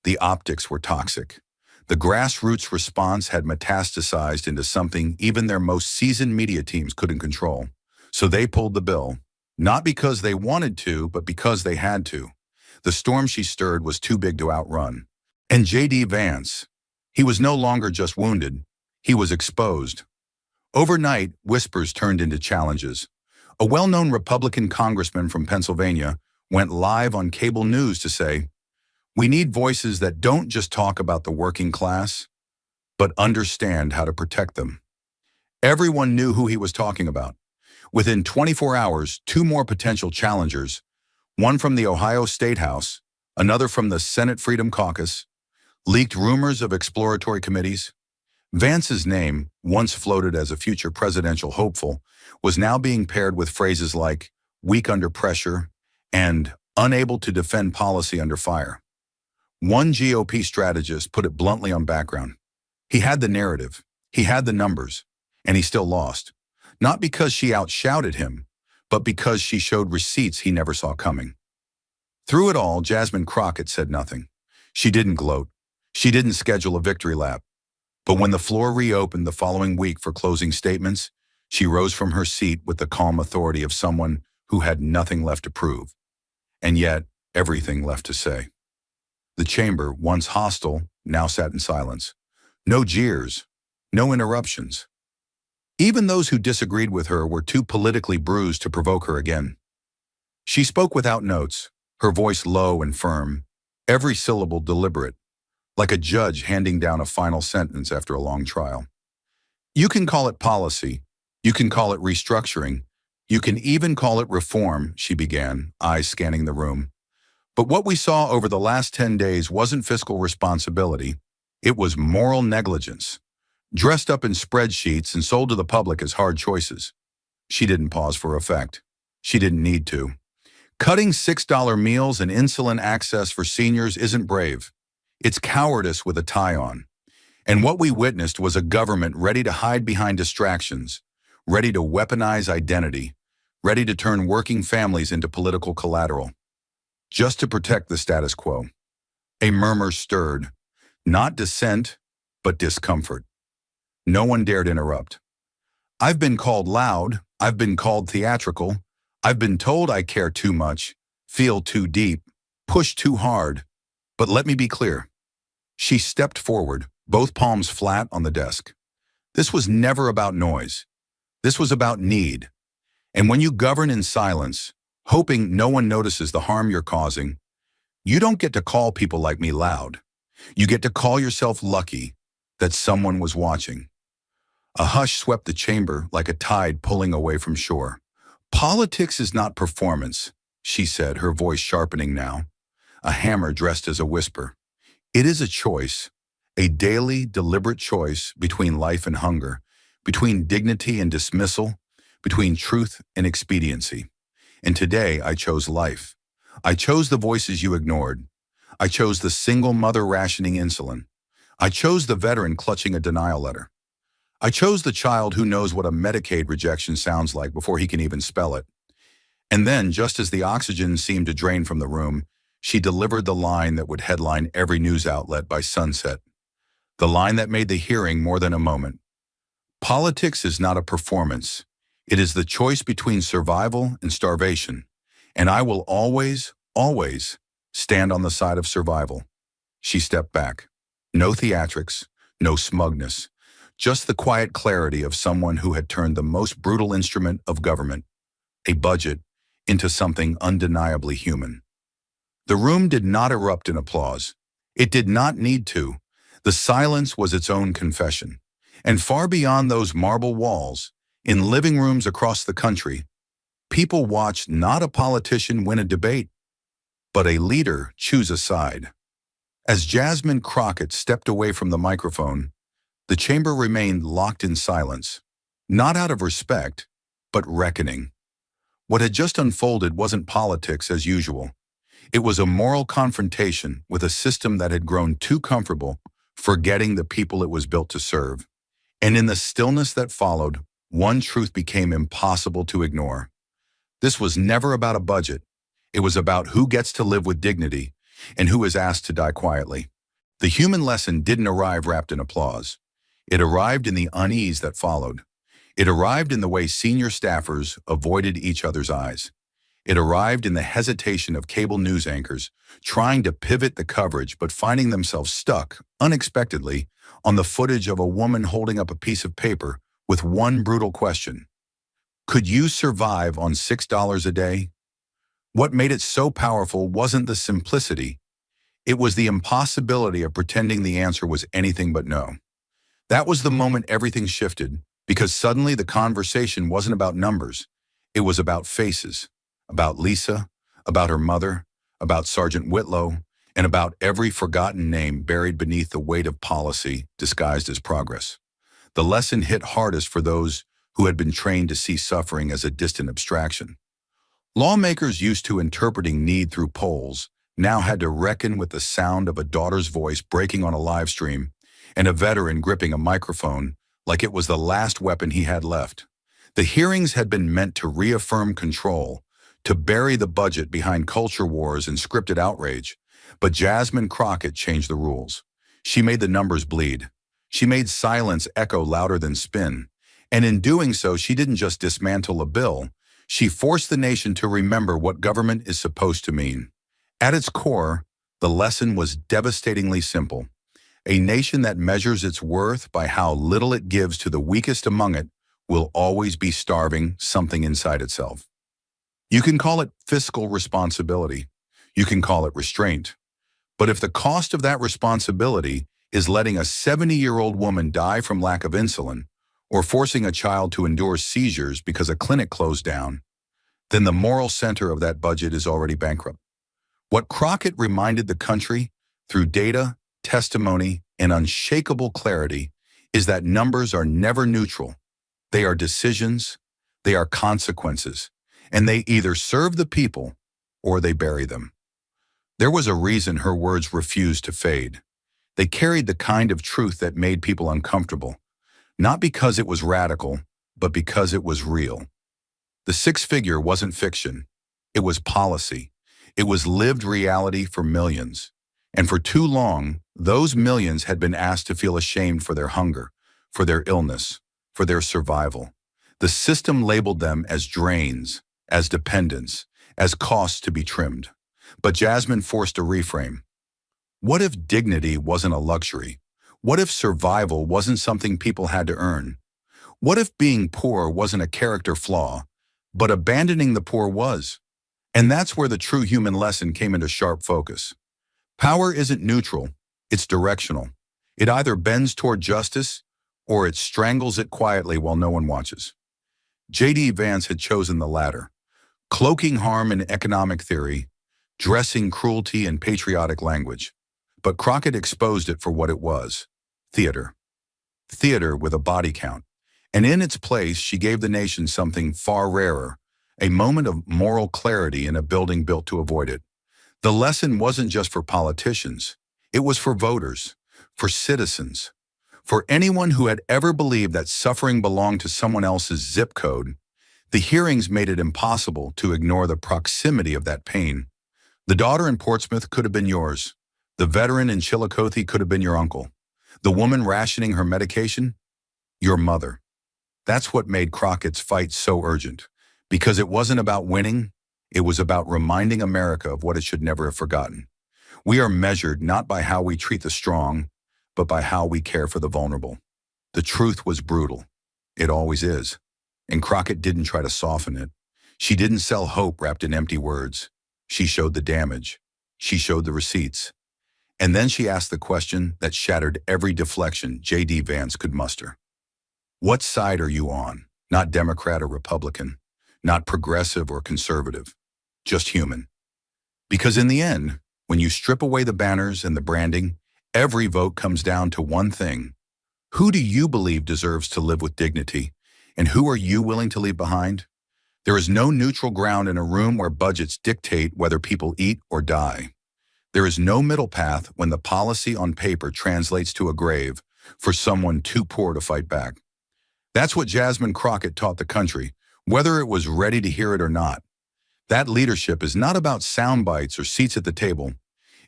The optics were toxic. The grassroots response had metastasized into something even their most seasoned media teams couldn't control. So they pulled the bill, not because they wanted to, but because they had to. The storm she stirred was too big to outrun. And J.D. Vance, he was no longer just wounded. He was exposed. Overnight, whispers turned into challenges. A well-known Republican congressman from Pennsylvania went live on cable news to say, "We need voices that don't just talk about the working class, but understand how to protect them." Everyone knew who he was talking about. Within 24 hours, two more potential challengers, one from the Ohio State House, another from the Senate Freedom Caucus, leaked rumors of exploratory committees. Vance's name, once floated as a future presidential hopeful, was now being paired with phrases like weak under pressure and unable to defend policy under fire. One GOP strategist put it bluntly on background. He had the narrative, he had the numbers, and he still lost. Not because she outshouted him, but because she showed receipts he never saw coming. Through it all, Jasmine Crockett said nothing. She didn't gloat. She didn't schedule a victory lap. But when the floor reopened the following week for closing statements, she rose from her seat with the calm authority of someone who had nothing left to prove, and yet everything left to say. The chamber, once hostile, now sat in silence. No jeers, no interruptions. Even those who disagreed with her were too politically bruised to provoke her again. She spoke without notes, her voice low and firm, every syllable deliberate, like a judge handing down a final sentence after a long trial. You can call it policy, you can call it restructuring, you can even call it reform, she began, eyes scanning the room. But what we saw over the last 10 days wasn't fiscal responsibility, it was moral negligence, dressed up in spreadsheets and sold to the public as hard choices. She didn't pause for effect. She didn't need to. Cutting $6 meals and insulin access for seniors isn't brave. It's cowardice with a tie on. And what we witnessed was a government ready to hide behind distractions, ready to weaponize identity, ready to turn working families into political collateral, just to protect the status quo. A murmur stirred, not dissent, but discomfort. No one dared interrupt. I've been called loud, I've been called theatrical, I've been told I care too much, feel too deep, push too hard. But let me be clear. She stepped forward, both palms flat on the desk. This was never about noise. This was about need. And when you govern in silence, hoping no one notices the harm you're causing, you don't get to call people like me loud. You get to call yourself lucky that someone was watching. A hush swept the chamber like a tide pulling away from shore. Politics is not performance, she said, her voice sharpening now, a hammer dressed as a whisper. It is a choice, a daily, deliberate choice between life and hunger, between dignity and dismissal, between truth and expediency. And today I chose life. I chose the voices you ignored. I chose the single mother rationing insulin. I chose the veteran clutching a denial letter. I chose the child who knows what a Medicaid rejection sounds like before he can even spell it. And then, just as the oxygen seemed to drain from the room, she delivered the line that would headline every news outlet by sunset. The line that made the hearing more than a moment. Politics is not a performance. It is the choice between survival and starvation. And I will always, always stand on the side of survival. She stepped back. No theatrics, no smugness. Just the quiet clarity of someone who had turned the most brutal instrument of government, a budget, into something undeniably human. The room did not erupt in applause. It did not need to. The silence was its own confession. And far beyond those marble walls, in living rooms across the country, people watched not a politician win a debate, but a leader choose a side. As Jasmine Crockett stepped away from the microphone, the chamber remained locked in silence, not out of respect, but reckoning. What had just unfolded wasn't politics as usual. It was a moral confrontation with a system that had grown too comfortable, forgetting the people it was built to serve. And in the stillness that followed, one truth became impossible to ignore. This was never about a budget. It was about who gets to live with dignity and who is asked to die quietly. The human lesson didn't arrive wrapped in applause. It arrived in the unease that followed. It arrived in the way senior staffers avoided each other's eyes. It arrived in the hesitation of cable news anchors, trying to pivot the coverage but finding themselves stuck, unexpectedly, on the footage of a woman holding up a piece of paper with one brutal question. Could you survive on $6 a day? What made it so powerful wasn't the simplicity. It was the impossibility of pretending the answer was anything but no. That was the moment everything shifted, because suddenly the conversation wasn't about numbers. It was about faces, about Lisa, about her mother, about Sergeant Whitlow, and about every forgotten name buried beneath the weight of policy disguised as progress. The lesson hit hardest for those who had been trained to see suffering as a distant abstraction. Lawmakers used to interpreting need through polls now had to reckon with the sound of a daughter's voice breaking on a live stream and a veteran gripping a microphone like it was the last weapon he had left. The hearings had been meant to reaffirm control, to bury the budget behind culture wars and scripted outrage. But Jasmine Crockett changed the rules. She made the numbers bleed. She made silence echo louder than spin. And in doing so, she didn't just dismantle a bill. She forced the nation to remember what government is supposed to mean. At its core, the lesson was devastatingly simple. A nation that measures its worth by how little it gives to the weakest among it will always be starving something inside itself. You can call it fiscal responsibility. You can call it restraint. But if the cost of that responsibility is letting a 70-year-old woman die from lack of insulin, or forcing a child to endure seizures because a clinic closed down, then the moral center of that budget is already bankrupt. What Crockett reminded the country, through data, testimony, and unshakable clarity, is that numbers are never neutral. They are decisions, they are consequences, and they either serve the people or they bury them. There was a reason her words refused to fade. They carried the kind of truth that made people uncomfortable, not because it was radical, but because it was real. The six-figure wasn't fiction. It was policy. It was lived reality for millions. And for too long, those millions had been asked to feel ashamed for their hunger, for their illness, for their survival. The system labeled them as drains, as dependents, as costs to be trimmed. But Jasmine forced a reframe. What if dignity wasn't a luxury? What if survival wasn't something people had to earn? What if being poor wasn't a character flaw, but abandoning the poor was? And that's where the true human lesson came into sharp focus. Power isn't neutral, it's directional. It either bends toward justice or it strangles it quietly while no one watches. J.D. Vance had chosen the latter, cloaking harm in economic theory, dressing cruelty in patriotic language. But Crockett exposed it for what it was, theater. Theater with a body count. And in its place, she gave the nation something far rarer, a moment of moral clarity in a building built to avoid it. The lesson wasn't just for politicians. It was for voters, for citizens, for anyone who had ever believed that suffering belonged to someone else's zip code. The hearings made it impossible to ignore the proximity of that pain. The daughter in Portsmouth could have been yours. The veteran in Chillicothe could have been your uncle. The woman rationing her medication, your mother. That's what made Crockett's fight so urgent. Because it wasn't about winning, it was about reminding America of what it should never have forgotten. We are measured not by how we treat the strong, but by how we care for the vulnerable. The truth was brutal. It always is. And Crockett didn't try to soften it. She didn't sell hope wrapped in empty words. She showed the damage. She showed the receipts. And then she asked the question that shattered every deflection J.D. Vance could muster. What side are you on? Not Democrat or Republican, not progressive or conservative, just human. Because in the end, when you strip away the banners and the branding, every vote comes down to one thing. Who do you believe deserves to live with dignity? And who are you willing to leave behind? There is no neutral ground in a room where budgets dictate whether people eat or die. There is no middle path when the policy on paper translates to a grave for someone too poor to fight back. That's what Jasmine Crockett taught the country, whether it was ready to hear it or not. That leadership is not about sound bites or seats at the table.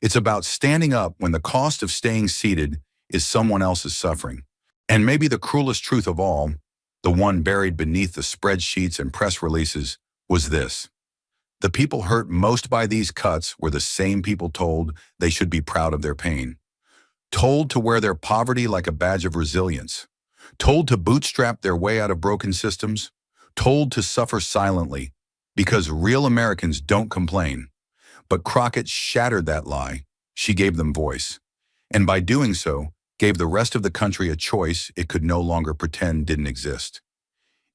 It's about standing up when the cost of staying seated is someone else's suffering. And maybe the cruelest truth of all, the one buried beneath the spreadsheets and press releases, was this. The people hurt most by these cuts were the same people told they should be proud of their pain, told to wear their poverty like a badge of resilience, told to bootstrap their way out of broken systems, told to suffer silently, because real Americans don't complain. But Crockett shattered that lie. She gave them voice. And by doing so, gave the rest of the country a choice it could no longer pretend didn't exist.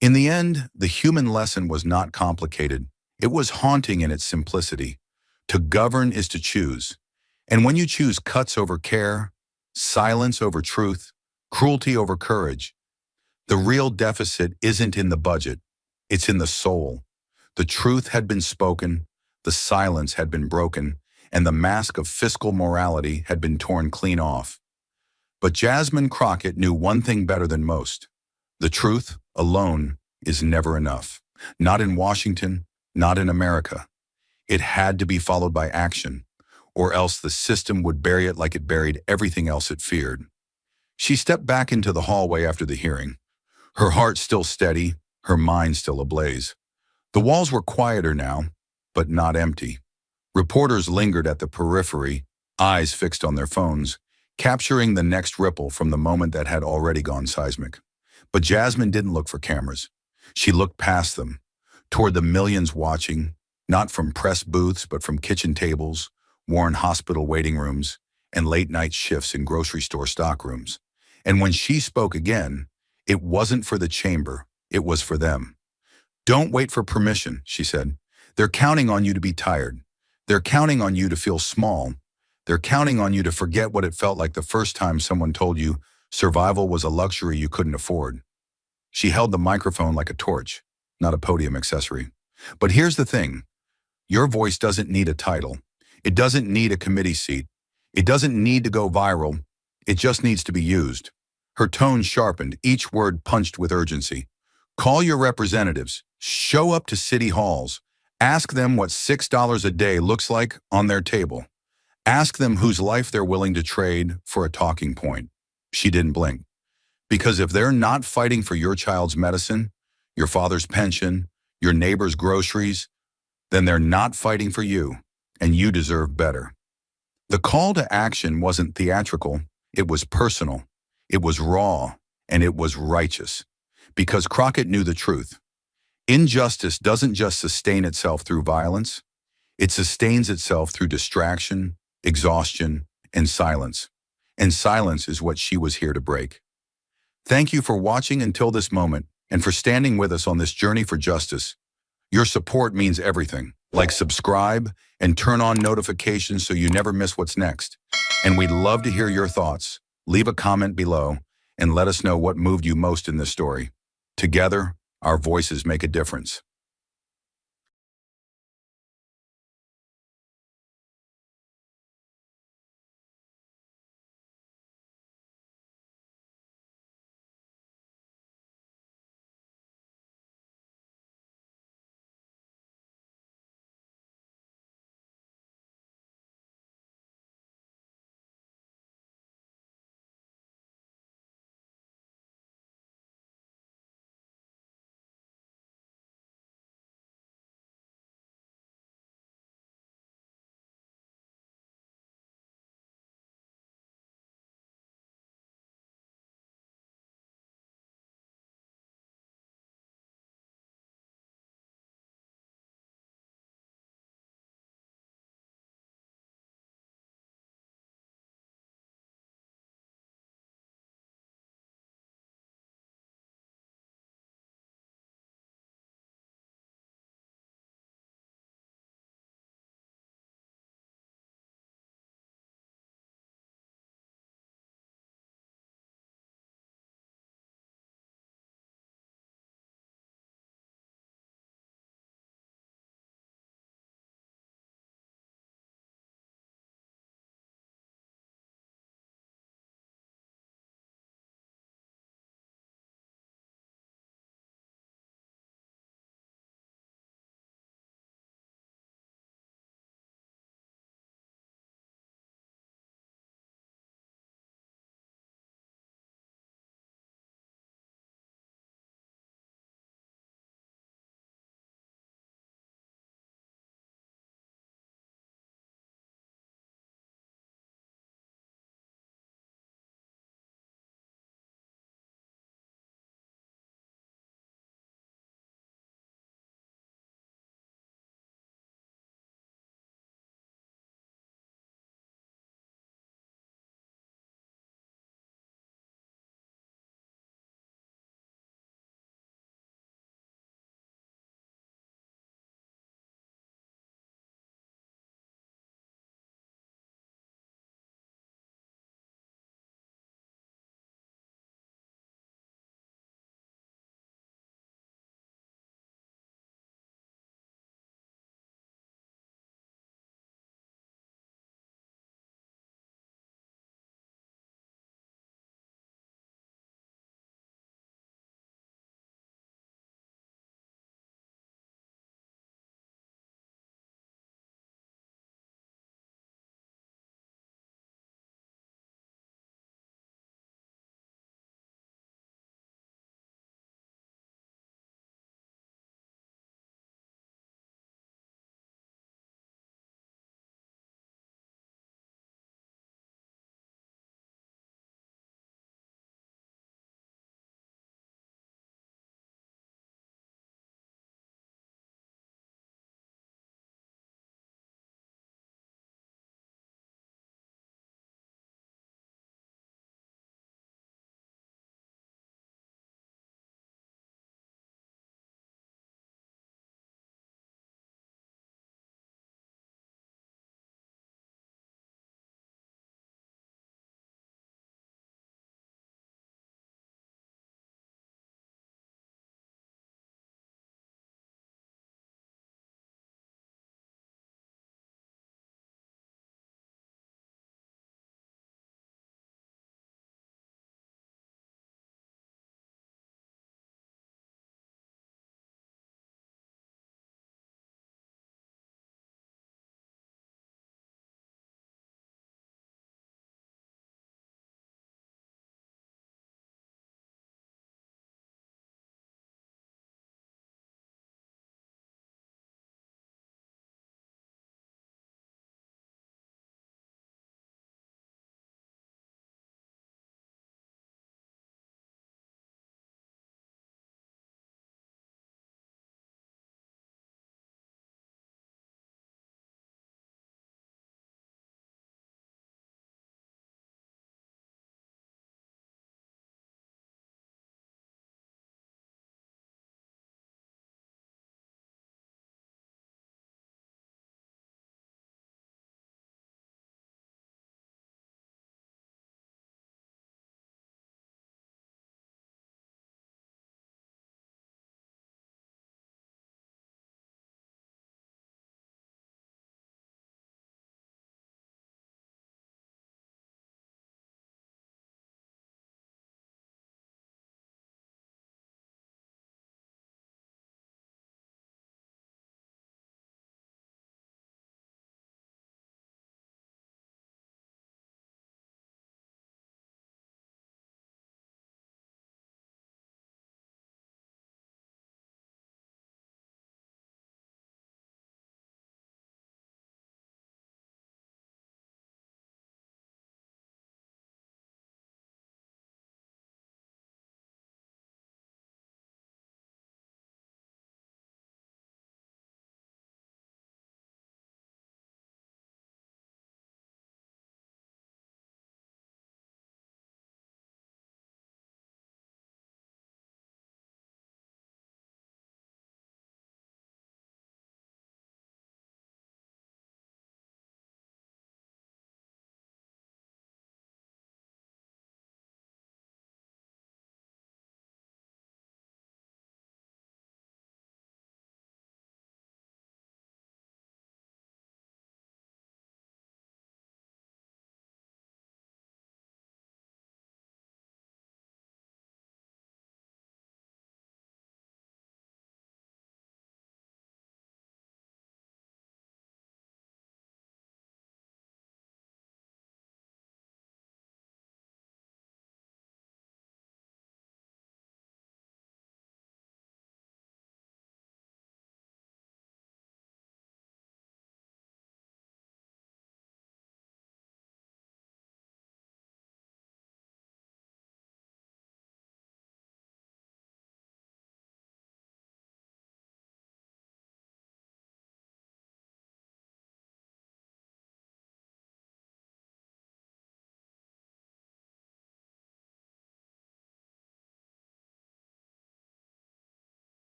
In the end, the human lesson was not complicated. It was haunting in its simplicity. To govern is to choose. And when you choose cuts over care, silence over truth, cruelty over courage, the real deficit isn't in the budget, it's in the soul. The truth had been spoken, the silence had been broken, and the mask of fiscal morality had been torn clean off. But Jasmine Crockett knew one thing better than most. The truth alone is never enough. Not in Washington, not in America. It had to be followed by action, or else the system would bury it like it buried everything else it feared. She stepped back into the hallway after the hearing, her heart still steady, her mind still ablaze. The walls were quieter now, but not empty. Reporters lingered at the periphery, eyes fixed on their phones, capturing the next ripple from the moment that had already gone seismic. But Jasmine didn't look for cameras. She looked past them, toward the millions watching, not from press booths but from kitchen tables, worn hospital waiting rooms, and late-night shifts in grocery store stockrooms. And when she spoke again, it wasn't for the chamber, it was for them. "Don't wait for permission," she said. "They're counting on you to be tired. They're counting on you to feel small. They're counting on you to forget what it felt like the first time someone told you survival was a luxury you couldn't afford." She held the microphone like a torch, not a podium accessory. But here's the thing. Your voice doesn't need a title. It doesn't need a committee seat. It doesn't need to go viral. It just needs to be used. Her tone sharpened, each word punched with urgency. Call your representatives. Show up to city halls. Ask them what $6 a day looks like on their table. Ask them whose life they're willing to trade for a talking point. She didn't blink. Because if they're not fighting for your child's medicine, your father's pension, your neighbor's groceries, then they're not fighting for you, and you deserve better. The call to action wasn't theatrical, it was personal, it was raw, and it was righteous. Because Crockett knew the truth. Injustice doesn't just sustain itself through violence, it sustains itself through distraction, exhaustion, and silence. And silence is what she was here to break. Thank you for watching until this moment, and for standing with us on this journey for justice. Your support means everything. Like, subscribe, and turn on notifications so you never miss what's next. And we'd love to hear your thoughts. Leave a comment below, and let us know what moved you most in this story. Together, our voices make a difference.